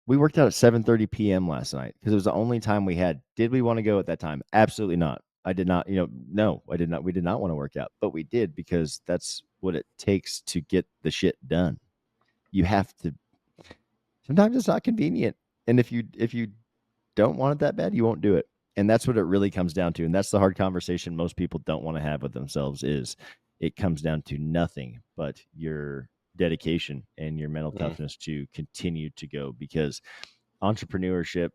We worked out at 7:30 p.m. last night because it was the only time we had. Did we want to go at that time? Absolutely not. I did not, no, I did not. We did not want to work out, but we did because that's what it takes to get the shit done. You have to. Sometimes it's not convenient. And if you don't want it that bad, you won't do it. And that's what it really comes down to. And that's the hard conversation most people don't want to have with themselves is it comes down to nothing but your dedication and your mental toughness to continue to go, because entrepreneurship,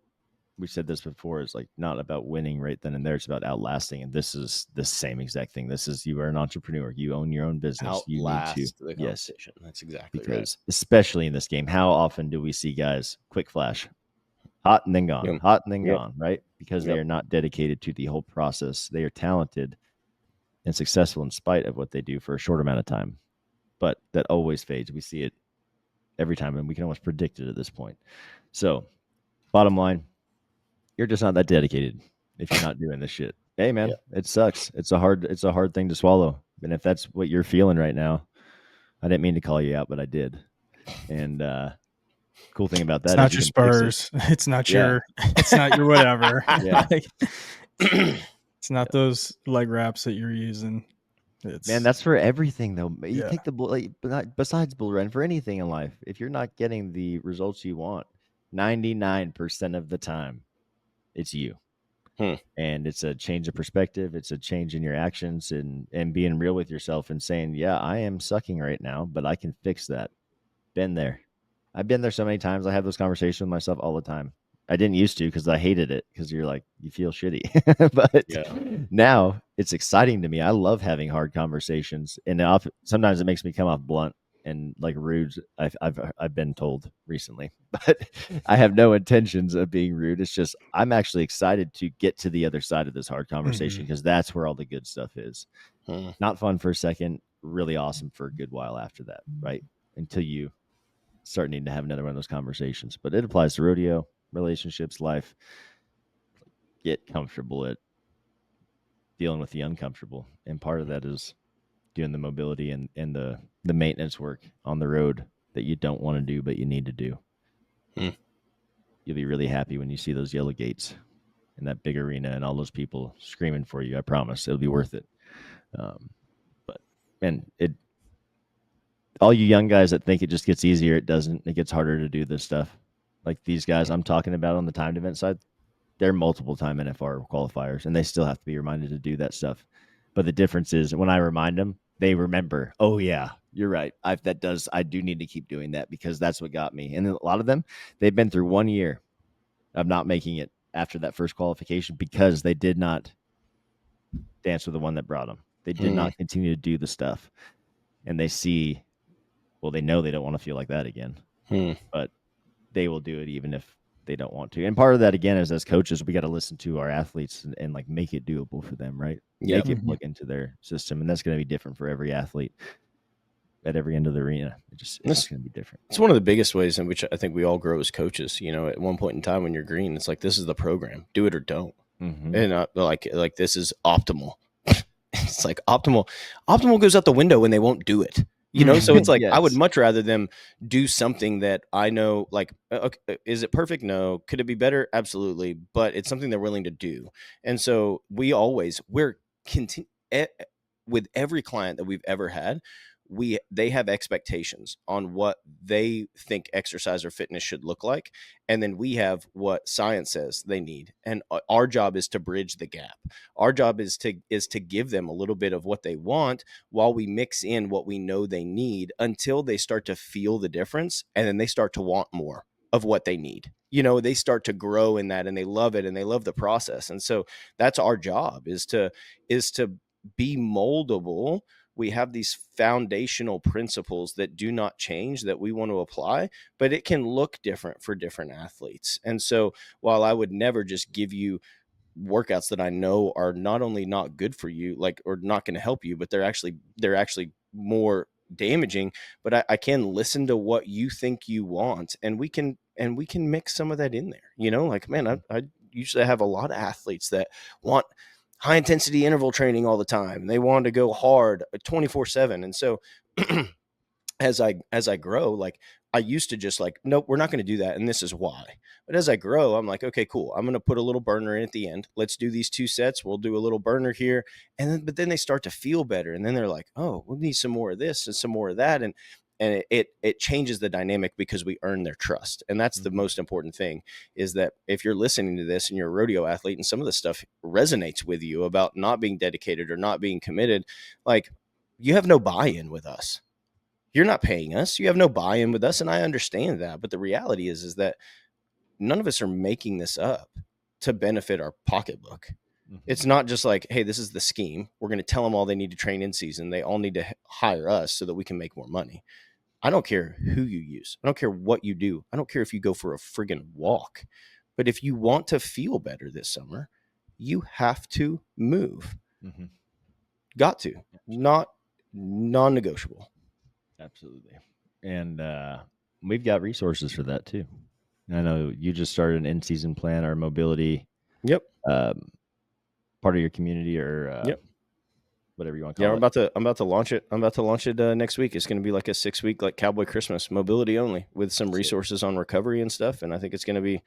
we said this before, is not about winning right then and there. It's about outlasting. And this is the same exact thing. This is, you are an entrepreneur. You own your own business. Outlast you need to. The competition. Yes, that's exactly because right. Especially in this game, how often do we see guys quick flash? Hot and then gone, hot and then gone, right? Because they are not dedicated to the whole process. They are talented and successful in spite of what they do for a short amount of time. But that always fades. We see it every time, and we can almost predict it at this point. So, bottom line, you're just not that dedicated if you're not doing this shit. Hey, man, it sucks. It's a hard thing to swallow. And if that's what you're feeling right now, I didn't mean to call you out, but I did. And Cool thing about It's that not is you your can fix it. Spurs. It's not Yeah. it's not your whatever. Yeah. Like, it's not those leg wraps that you're using. It's Man, that's for everything though. You Yeah. take the besides bull run for anything in life. If you're not getting the results you want, 99% of the time, it's you. And it's a change of perspective. It's a change in your actions and being real with yourself and saying, yeah, I am sucking right now, but I can fix that. Been there. I've been there so many times. I have those conversations with myself all the time. I didn't used to because I hated it because you're like, you feel shitty. But now it's exciting to me. I love having hard conversations. And sometimes it makes me come off blunt and like rude. I've been told recently, but I have no intentions of being rude. It's just I'm actually excited to get to the other side of this hard conversation because that's where all the good stuff is. Not fun for a second, really awesome for a good while after that, right? Until you start needing to have another one of those conversations. But it applies to rodeo, relationships, life. Get comfortable at dealing with the uncomfortable. And part of that is doing the mobility and the maintenance work on the road that you don't want to do, but you need to do. You'll be really happy when you see those yellow gates in that big arena and all those people screaming for you. I promise it'll be worth it. But man, all you young guys that think it just gets easier, it doesn't. It gets harder to do this stuff. Like these guys I'm talking about on the timed event side, they're multiple time NFR qualifiers, and they still have to be reminded to do that stuff. But the difference is when I remind them, they remember, oh yeah, you're right. I do need to keep doing that because that's what got me. And a lot of them, they've been through 1 year of not making it after that first qualification because they did not dance with the one that brought them. They did not continue to do the stuff. And they see, well, they know they don't want to feel like that again, but they will do it even if they don't want to. And part of that, again, is as coaches, we got to listen to our athletes and like make it doable for them, right? Make it plug into their system. And that's going to be different for every athlete at every end of the arena. It's just going to be different. It's one of the biggest ways in which I think we all grow as coaches. You know, at one point in time when you're green, it's like, this is the program, do it or don't. And like this is optimal. It's like optimal goes out the window when they won't do it. You know, so it's like, I would much rather them do something that I know, like, okay, is it perfect? No. Could it be better? Absolutely. But it's something they're willing to do. And so we're with every client that we've ever had, they have expectations on what they think exercise or fitness should look like. And then we have what science says they need. And our job is to bridge the gap. Our job is to give them a little bit of what they want while we mix in what we know they need until they start to feel the difference. And then they start to want more of what they need. You know, they start to grow in that and they love it and they love the process. And so that's our job is to be moldable. We have these foundational principles that do not change that we want to apply, but it can look different for different athletes. And so while I would never just give you workouts that I know are not only not good for you, like, or not going to help you, but they're actually more damaging, but I can listen to what you think you want, and we can mix some of that in there. You know, like, man, I usually have a lot of athletes that want high intensity interval training all the time. They want to go hard 24/7. And so as I grow, like, I used to just like, nope, we're not going to do that. And this is why. But as I grow, I'm like, okay, cool. I'm going to put a little burner in at the end. Let's do these 2 sets. We'll do a little burner here. But then they start to feel better. And then they're like, oh, we'll need some more of this and some more of that. And it changes the dynamic because we earn their trust. And that's the most important thing, is that if you're listening to this and you're a rodeo athlete and some of the stuff resonates with you about not being dedicated or not being committed, like, you have no buy-in with us. You're not paying us. You have no buy-in with us. And I understand that. But the reality is that none of us are making this up to benefit our pocketbook. It's not just like, hey, this is the scheme. We're going to tell them all they need to train in season. They all need to hire us so that we can make more money. I don't care who you use. I don't care what you do. I don't care if you go for a friggin' walk. But if you want to feel better this summer, you have to move. Got to. Not non-negotiable. Absolutely. And we've got resources for that too. I know you just started an in-season plan or mobility. Yep. Part of your community or whatever you want to Yeah, call it. I'm about to launch it. I'm about to launch it next week. It's going to be like a 6-week like Cowboy Christmas, mobility only, with some resources on recovery and stuff. And I think it's going to be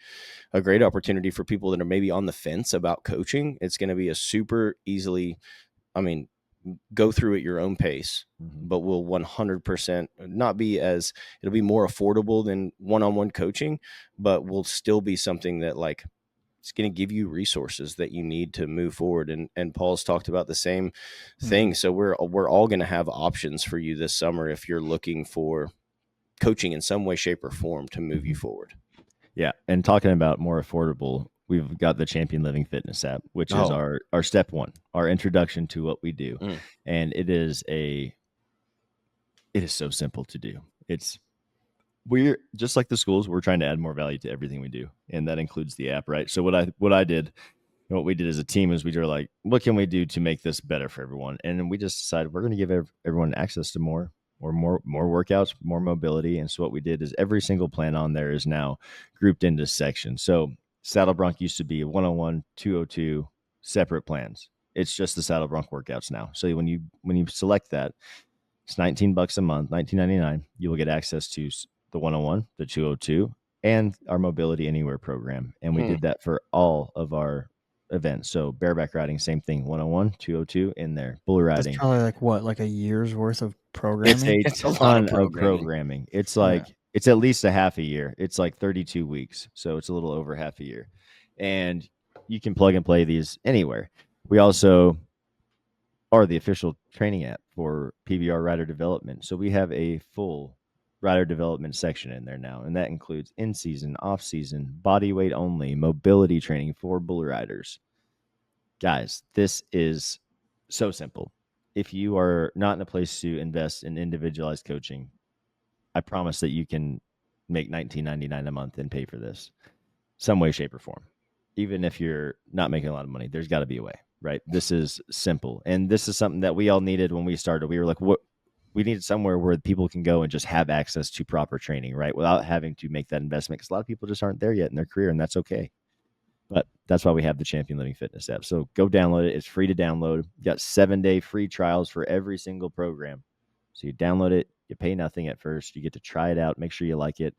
a great opportunity for people that are maybe on the fence about coaching. It's going to be a super easily, I mean, go through at your own pace, but will 100% not be as, it'll be more affordable than one-on-one coaching, but will still be something that like, it's going to give you resources that you need to move forward. And Paul's talked about the same thing. So we're all going to have options for you this summer if you're looking for coaching in some way, shape, or form to move you forward. Yeah, and talking about more affordable, we've got the Champion Living Fitness app, which is our step one, our introduction to what we do, and it is so simple to do. We're just like the schools. We're trying to add more value to everything we do, and that includes the app, right? So what I did, and what we did as a team is we were like, what can we do to make this better for everyone? And we just decided we're going to give everyone access to more workouts, more mobility. And so what we did is every single plan on there is now grouped into sections. So Saddle Bronc used to be 101, 202 separate plans. It's just the Saddle Bronc workouts now. So when you select that, it's $19 a month, $19.99. You will get access to the 101, the 202, and our Mobility Anywhere program. And we did that for all of our events. So bareback riding, same thing, 101, 202 in there. Bull riding. That's probably like what, like a year's worth of programming? It's a ton of programming. It's like, it's at least a half a year. It's like 32 weeks. So it's a little over half a year. And you can plug and play these anywhere. We also are the official training app for PBR rider development. So we have a full rider development section in there now, and that includes in-season, off-season, body weight only, mobility training for bull riders. Guys, this is so simple. If you are not in a place to invest in individualized coaching, I promise that you can make $19.99 a month and pay for this some way, shape, or form. Even if you're not making a lot of money, there's got to be a way, right? This is simple. And this is something that we all needed when we started. We were like, what? We needed somewhere where people can go and just have access to proper training, right? Without having to make that investment. Because a lot of people just aren't there yet in their career, and that's okay. But that's why we have the Champion Living Fitness app. So go download it. It's free to download. You got 7-day free trials for every single program. So you download it. You pay nothing at first. You get to try it out. Make sure you like it.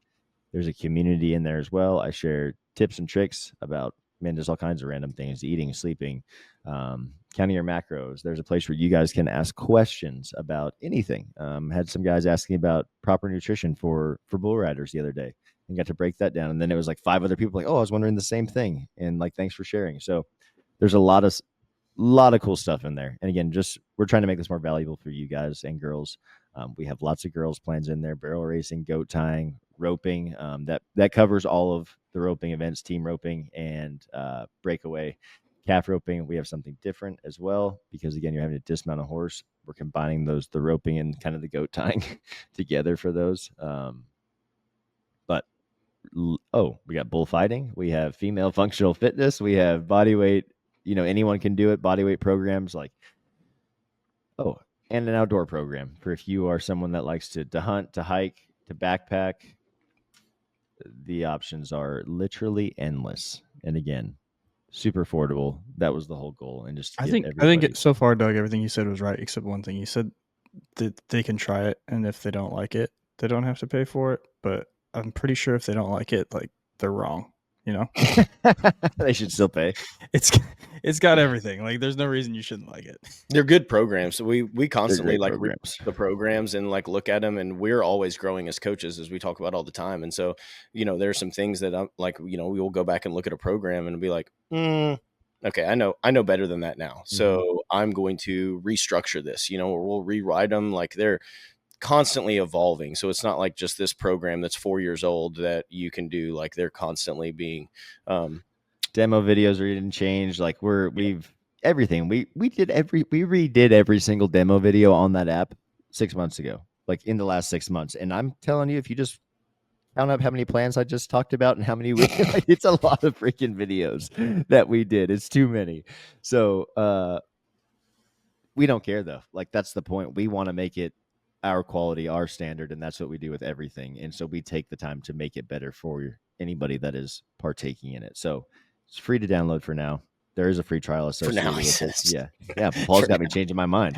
There's a community in there as well. I share tips and tricks about, there's all kinds of random things, eating, sleeping, counting your macros. There's a place where you guys can ask questions about anything. Had some guys asking about proper nutrition for bull riders the other day, and got to break that down. And then it was like 5 other people like, oh, I was wondering the same thing. And like, thanks for sharing. So there's a lot of cool stuff in there. And again, just we're trying to make this more valuable for you guys and girls. We have lots of girls plans in there: barrel racing, goat tying, roping. That covers all of the roping events: team roping and breakaway, calf roping. We have something different as well because again, you're having to dismount a horse. We're combining the roping and kind of the goat tying together for those. We got bullfighting. We have female functional fitness. We have body weight. Anyone can do it. Body weight programs and an outdoor program for if you are someone that likes to hunt, to hike, to backpack. The options are literally endless. And again, super affordable. That was the whole goal. And just to I give think so far, Doug, everything you said was right except one thing. You said that they can try it, and if they don't like it, they don't have to pay for it. But I'm pretty sure if they don't like it, like, they're wrong. They should still pay. It's got everything. Like, there's no reason you shouldn't like it. They're good programs. So we constantly like programs. the programs and like look at them, and we're always growing as coaches, as we talk about all the time. And so, there's some things that I'm like, we will go back and look at a program and be like, okay, I know better than that now. So I'm going to restructure this, or we'll rewrite them. Like, they're constantly evolving. So it's not like just this program that's 4 years old that you can do. Like, they're constantly being, demo videos are getting changed. Like we've everything. We redid every single demo video on that app 6 months ago, like in the last 6 months. And I'm telling you, if you just count up how many plans I just talked about and how many it's a lot of freaking videos that we did. It's too many. So we don't care though. Like, that's the point. We want to make it our quality, our standard, and that's what we do with everything. And so we take the time to make it better for anybody that is partaking in it. So it's free to download for now. there is a free trial For associated now, he with it. says. Yeah. Paul's For got me changing my mind.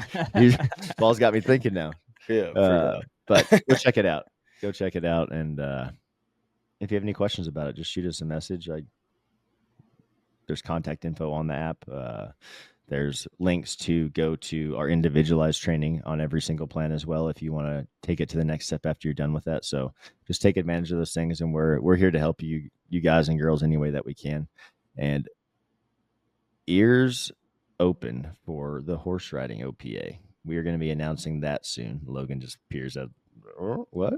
Paul's got me thinking now. Yeah, for now. But go check it out. Go check it out. And if you have any questions about it, just shoot us a message. There's contact info on the app. There's links to go to our individualized training on every single plan as well if you want to take it to the next step after you're done with that. So just take advantage of those things, and we're here to help you guys and girls any way that we can. And ears open for the horse riding OPA. We are going to be announcing that soon. Logan just peers out. Oh, what?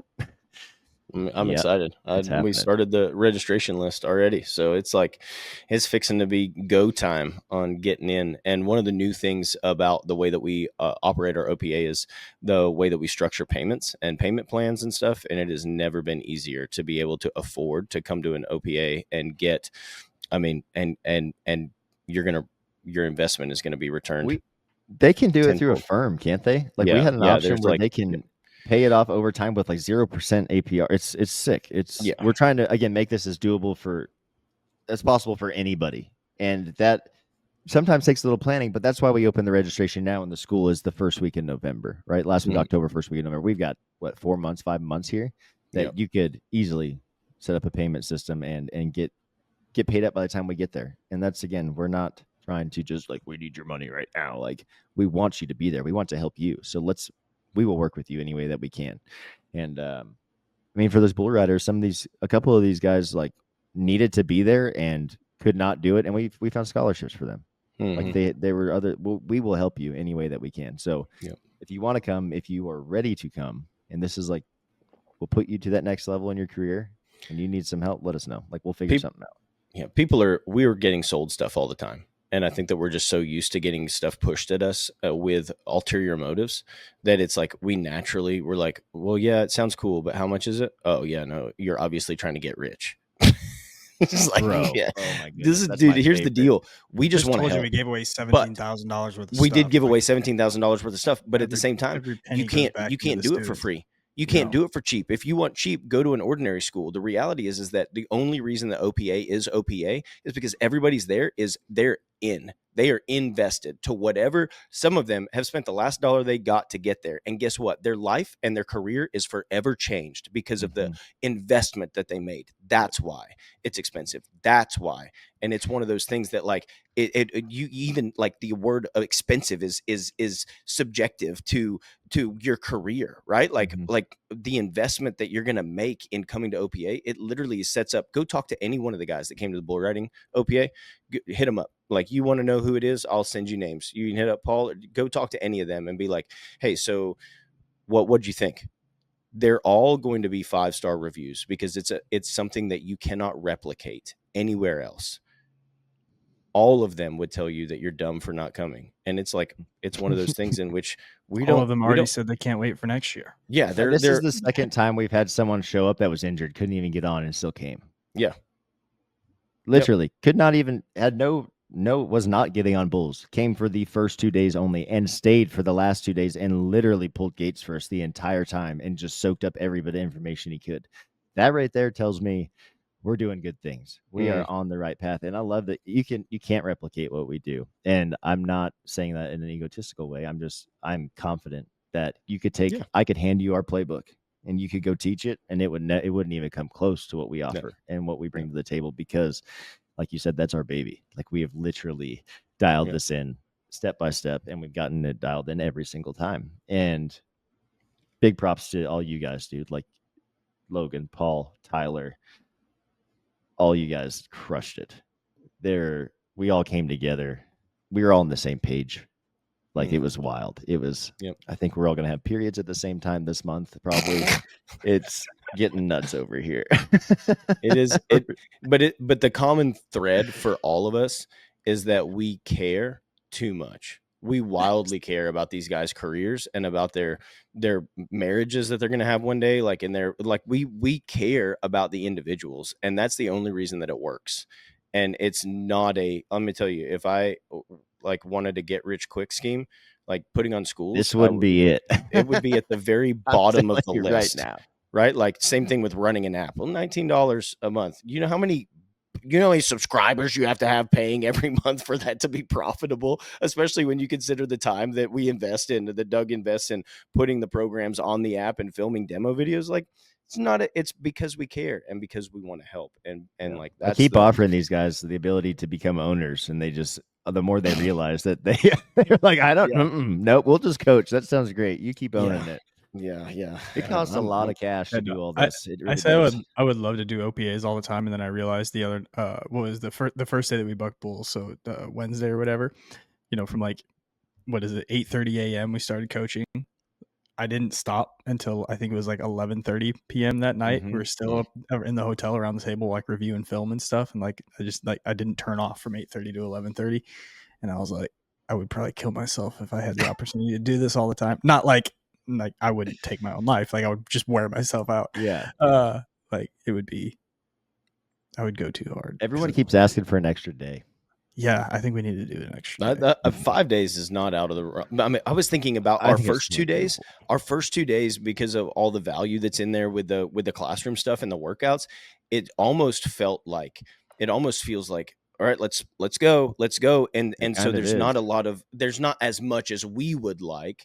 I'm Yep, excited. it's We happening. started the registration list already, so it's like it's fixing to be go time on getting in. And one of the new things about the way that we operate our OPA is the way that we structure payments and payment plans and stuff. And it has never been easier to be able to afford to come to an OPA and get. I mean, and your investment is going to be returned. They can do it through a tenfold. firm, can't they? Like we Yeah, had an yeah, option there's where like- they can pay it off over time with like 0% APR. It's sick. Yeah. We're trying to again make this as doable as possible for anybody, and that sometimes takes a little planning. But that's why we open the registration now, and the school is the first week in November, right? Last week Mhm. October, first week in November. We've got what 4 months, 5 months here that Yep. you could easily set up a payment system and get paid up by the time we get there. And that's again, we're not trying to just like we need your money right now. Like we want you to be there. We want to help you. So we will work with you any way that we can. And I mean, for those bull riders, a couple of these guys like needed to be there and could not do it, and we found scholarships for them. Mhm. Like they were other. We will help you any way that we can. So Yep. if you want to come, if you are ready to come, and this is like we'll put you to that next level in your career, and you need some help, let us know. Like we'll figure something out. Yeah, we are getting sold stuff all the time. And I think that we're just so used to getting stuff pushed at us with ulterior motives that it's like we're like, well, yeah, it sounds cool, but how much is it? Oh, yeah, no, you're obviously trying to get rich. It's like, Bro, yeah, oh my goodness, this is, that's dude, my here's the favorite. deal. We just want to told you help. we gave away $17,000 worth of stuff. We did give Like, away $17,000 worth of stuff, but at the same time, every penny you goes can't back you into can't the do it for students. free. You can't No. do it for cheap. If you want cheap, go to an ordinary school. The reality is that the only reason that OPA is OPA is because everybody's there is they're in. They are invested to whatever. Some of them have spent the last dollar they got to get there. And guess what? Their life and their career is forever changed because of the investment that they made. That's why it's expensive. That's why. And it's one of those things that like you even like the word expensive is subjective to your career, right? Like the investment that you're going to make in coming to OPA, it literally sets up. Go talk to any one of the guys that came to the bull riding OPA, hit them up. Like, you want to know who it is? I'll send you names. You can hit up Paul, or go talk to any of them and be like, hey, so what'd you think? They're all going to be 5-star reviews because it's something that you cannot replicate anywhere else. All of them would tell you that you're dumb for not coming. And it's like, it's one of those things in which all of them already said they can't wait for next year. Yeah. This is the second time we've had someone show up that was injured, couldn't even get on and still came. Yeah. Literally could not even was not getting on bulls, came for the first 2 days only and stayed for the last 2 days and literally pulled gates for us the entire time and just soaked up every bit of information he could. That right there tells me we're doing good things. We are on the right path. And I love that you can't replicate what we do. And I'm not saying that in an egotistical way. I'm confident that I could hand you our playbook and you could go teach it and it wouldn't even come close to what we offer and what we bring to the table, because like you said, that's our baby. Like we have literally dialed this in step by step and we've gotten it dialed in every single time. And big props to all you guys, dude. Like Logan, Paul, Tyler, all you guys crushed it. We all came together. We were all on the same page. Like it was wild. It was, I think we're all going to have periods at the same time this month. Probably it's getting nuts over here. It is. But the common thread for all of us is that we care too much. We wildly care about these guys' careers and about their marriages that they're going to have one day. Like we care about the individuals, and that's the only reason that it works. And it's not let me tell you, if I like wanted to get rich quick scheme, like putting on schools, this wouldn't be it. It would be at the very bottom of the list right now. Right? Like same thing with running an app. Well, $19 a month. You know how many you know how many subscribers you have to have paying every month for that to be profitable, especially when you consider the time that we invest in, that Doug invests in putting the programs on the app and filming demo videos. Like, it's because we care and because we want to help. And like, I keep offering these guys the ability to become owners, and they just, the more they realize that they're like, I don't, nope, we'll just coach. That sounds great. You keep owning it. Yeah. It costs a lot of cash to do all this. It really I say does. I would love to do OPAs all the time, and then I realized the other what was the first day that we bucked bulls, so Wednesday or whatever, from like, what is it, 8:30 a.m. we started coaching. I didn't stop until I think it was like 11:30 p.m. that night. We were still up in the hotel around the table, like reviewing film and stuff, and like I didn't turn off from 8:30 to 11:30, and I was like, I would probably kill myself if I had the opportunity to do this all the time. Not like I wouldn't take my own life, like I would just wear myself out. Yeah. Like it would be, I would go too hard. Everyone keeps asking for an extra day. Yeah, I think we need to do an extra day. 5 days is not out of the. I mean, I was thinking about our first 2 days. Our first 2 days, because of all the value that's in there with the classroom stuff and the workouts, it almost feels like, all right, let's go. And so there's not as much as we would like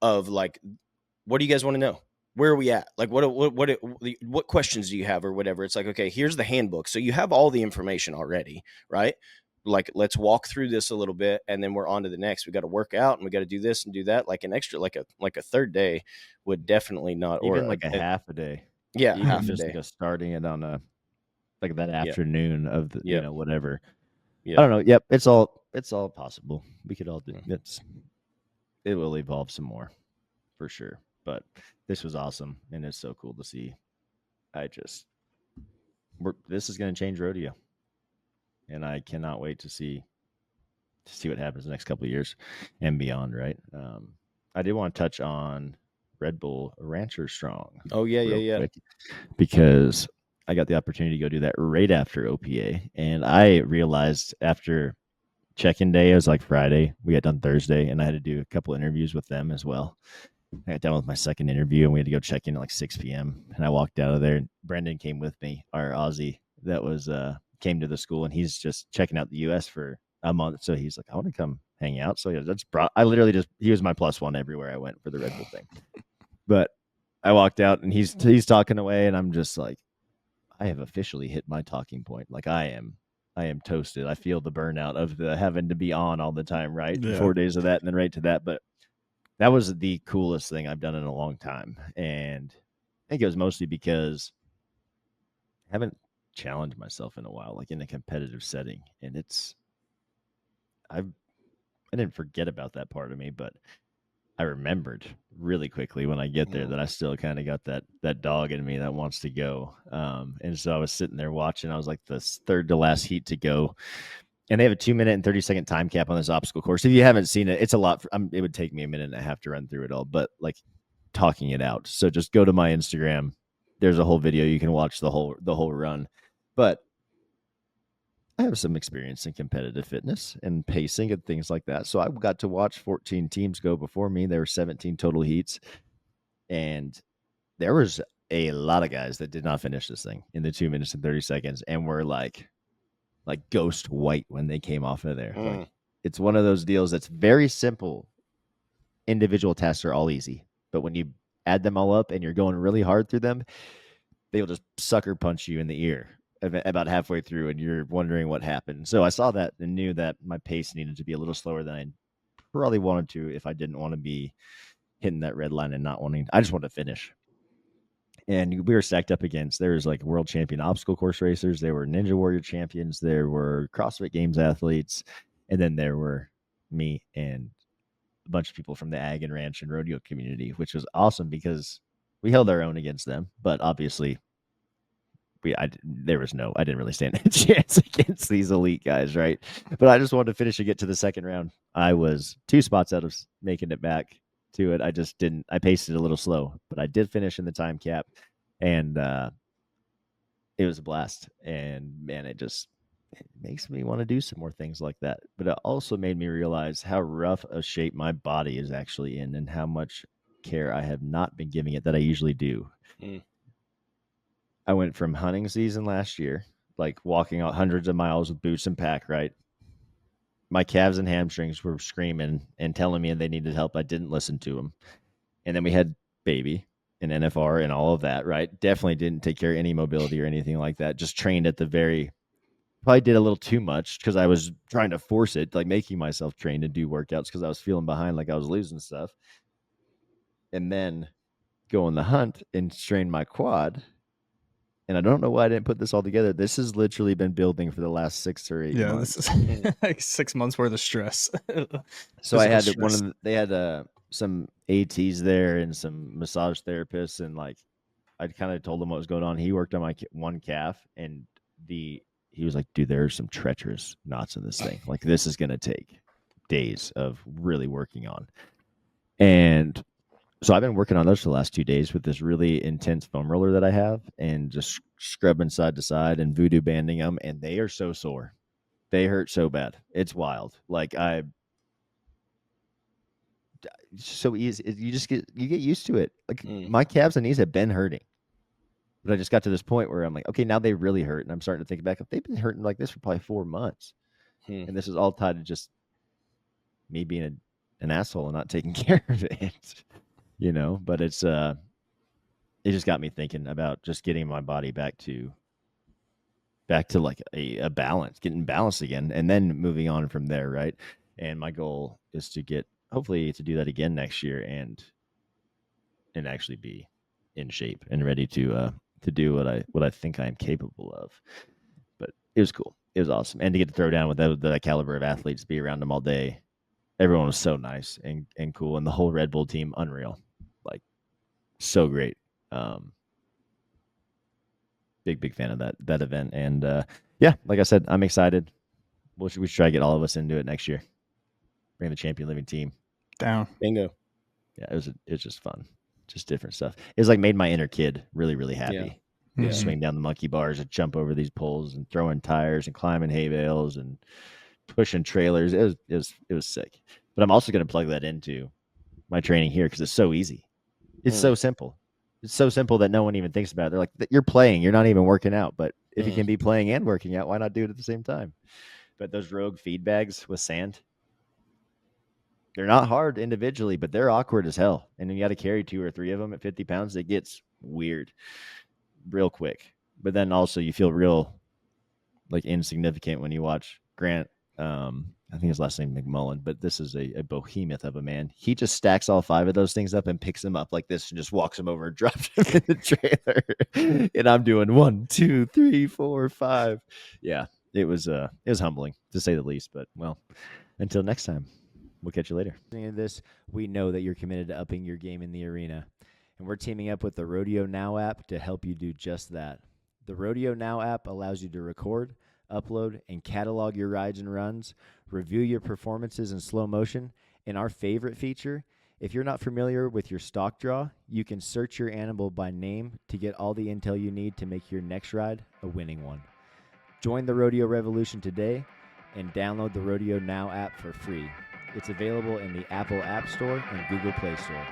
of like, what do you guys want to know? Where are we at? Like, what questions do you have or whatever? It's like, okay, here's the handbook. So you have all the information already, right? Like, let's walk through this a little bit, and then we're on to the next. We got to work out, and we got to do this and do that. Like an extra, like a third day would definitely not, even like a half a day. Yeah, even half just a day. Like starting it on like that afternoon of the whatever. Yeah. I don't know. Yep, it's all possible. We could all do it. Will evolve some more for sure. But this was awesome, and it's so cool to see. This is going to change rodeo, and I cannot wait to see what happens the next couple of years and beyond. Right? I did want to touch on Red Bull Rancher Strong. Oh yeah. Quick, because I got the opportunity to go do that right after OPA, and I realized after check-in day, it was like Friday. We got done Thursday, and I had to do a couple interviews with them as well. I got done with my second interview, and we had to go check in at like 6 p.m. And I walked out of there, and Brendan came with me, our Aussie that was came to the school, and he's just checking out the U.S. for a month. So he's like, I want to come hang out. So I literally he was my plus one everywhere I went for the Red Bull thing. But I walked out, and he's talking away, and I'm just like, I have officially hit my talking point. Like I am toasted. I feel the burnout of the having to be on all the time, right? Yeah. 4 days of that and then right to that. But that was the coolest thing I've done in a long time. And I think it was mostly because I haven't challenged myself in a while, like in a competitive setting. And I didn't forget about that part of me, but I remembered really quickly when I get there that I still kind of got that dog in me that wants to go. And so I was sitting there watching. I was like the third to last heat to go. And they have a 2-minute and 30-second time cap on this obstacle course. If you haven't seen it, it's a lot. It would take me a minute and a half to run through it all, but like talking it out. So just go to my Instagram. There's a whole video. You can watch the whole run. But I have some experience in competitive fitness and pacing and things like that. So I got to watch 14 teams go before me. There were 17 total heats. And there was a lot of guys that did not finish this thing in the 2 minutes and 30 seconds and were like ghost white when they came off of there. Like, it's one of those deals that's very simple. Individual tasks are all easy. But when you add them all up and you're going really hard through them, they'll just sucker punch you in the ear about halfway through, and you're wondering what happened. So I saw that and knew that my pace needed to be a little slower than I probably wanted to if I didn't want to be hitting that red line and not wanting. I just wanted to finish. And we were stacked up against, there was like world champion obstacle course racers. There were Ninja Warrior champions. There were CrossFit Games athletes. And then there were me and a bunch of people from the ag and ranch and rodeo community, which was awesome because we held our own against them. But obviously, I didn't really stand a chance against these elite guys, right? But I just wanted to finish and get to the second round. I was 2 spots out of making it back to it. I paced it a little slow, but I did finish in the time cap, and it was a blast. And man, it makes me want to do some more things like that. But it also made me realize how rough a shape my body is actually in and how much care I have not been giving it that I usually do. I went from hunting season last year like walking out hundreds of miles with boots and pack, right? My calves and hamstrings were screaming and telling me they needed help. I didn't listen to them. And then we had baby and NFR and all of that, right? Definitely didn't take care of any mobility or anything like that. Just trained at the probably did a little too much because I was trying to force it, like making myself train to do workouts because I was feeling behind, like I was losing stuff. And then go on the hunt and strain my quad. And I don't know why I didn't put this all together. This has literally been building for the last 6 or 8 months. This is like 6 months worth of stress. So I had they had some ATs there and some massage therapists, and like I kind of told him what was going on. He worked on my one calf, and he was like, dude, there are some treacherous knots in this thing. Like, this is going to take days of really working on. And so I've been working on those for the last 2 days with this really intense foam roller that I have, and just scrubbing side to side and voodoo banding them. And they are so sore. They hurt so bad. It's wild. Like it's so easy. You get used to it. Like my calves and knees have been hurting. But I just got to this point where I'm like, okay, now they really hurt. And I'm starting to think back, they've been hurting like this for probably 4 months. And this is all tied to just me being an asshole and not taking care of it, but it just got me thinking about just getting my body back to like a balance, getting balanced again, and then moving on from there. Right. And my goal is to hopefully to do that again next year and actually be in shape and ready to do what I think I am capable of. But it was cool. It was awesome. And to get to throw down with that caliber of athletes, be around them all day. Everyone was so nice and cool. And the whole Red Bull team, unreal. Like, so great. Big fan of that event. And yeah, like I said, I'm excited. We should try to get all of us into it next year. Bring the Champion Living team. Down. Bingo. Yeah, it was just fun. Just different stuff. It was like made my inner kid really, really happy. Yeah. Swing down the monkey bars and jump over these poles and throwing tires and climbing hay bales and pushing trailers. It was sick. But I'm also going to plug that into my training here because it's so easy. It's so simple. It's so simple that no one even thinks about it. They're like, you're playing, you're not even working out. But if you can be playing and working out, why not do it at the same time? But those Rogue feed bags with sand, they're not hard individually, but they're awkward as hell. And then you got to carry 2 or 3 of them at 50 pounds. It gets weird real quick. But then also you feel real like insignificant when you watch Grant. I think his last name McMullen, but this is a behemoth of a man. He just stacks all 5 of those things up and picks them up like this and just walks them over and drops them in the trailer. And I'm doing 1, 2, 3, 4, 5. Yeah, it was humbling to say the least. But well, until next time, we'll catch you later. In this, we know that you're committed to upping your game in the arena, and we're teaming up with the Rodeo Now app to help you do just that. The Rodeo Now app allows you to record, upload, and catalog your rides and runs, review your performances in slow motion, and our favorite feature, if you're not familiar with your stock draw, you can search your animal by name to get all the intel you need to make your next ride a winning one. Join the Rodeo Revolution today and download the Rodeo Now app for free. It's available in the Apple App Store and Google Play Store.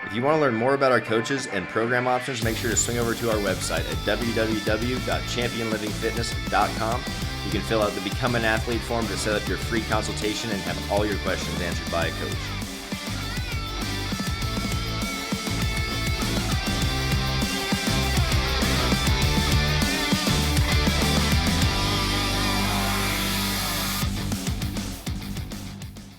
If you want to learn more about our coaches and program options, make sure to swing over to our website at www.championlivingfitness.com. You can fill out the Become an Athlete form to set up your free consultation and have all your questions answered by a coach.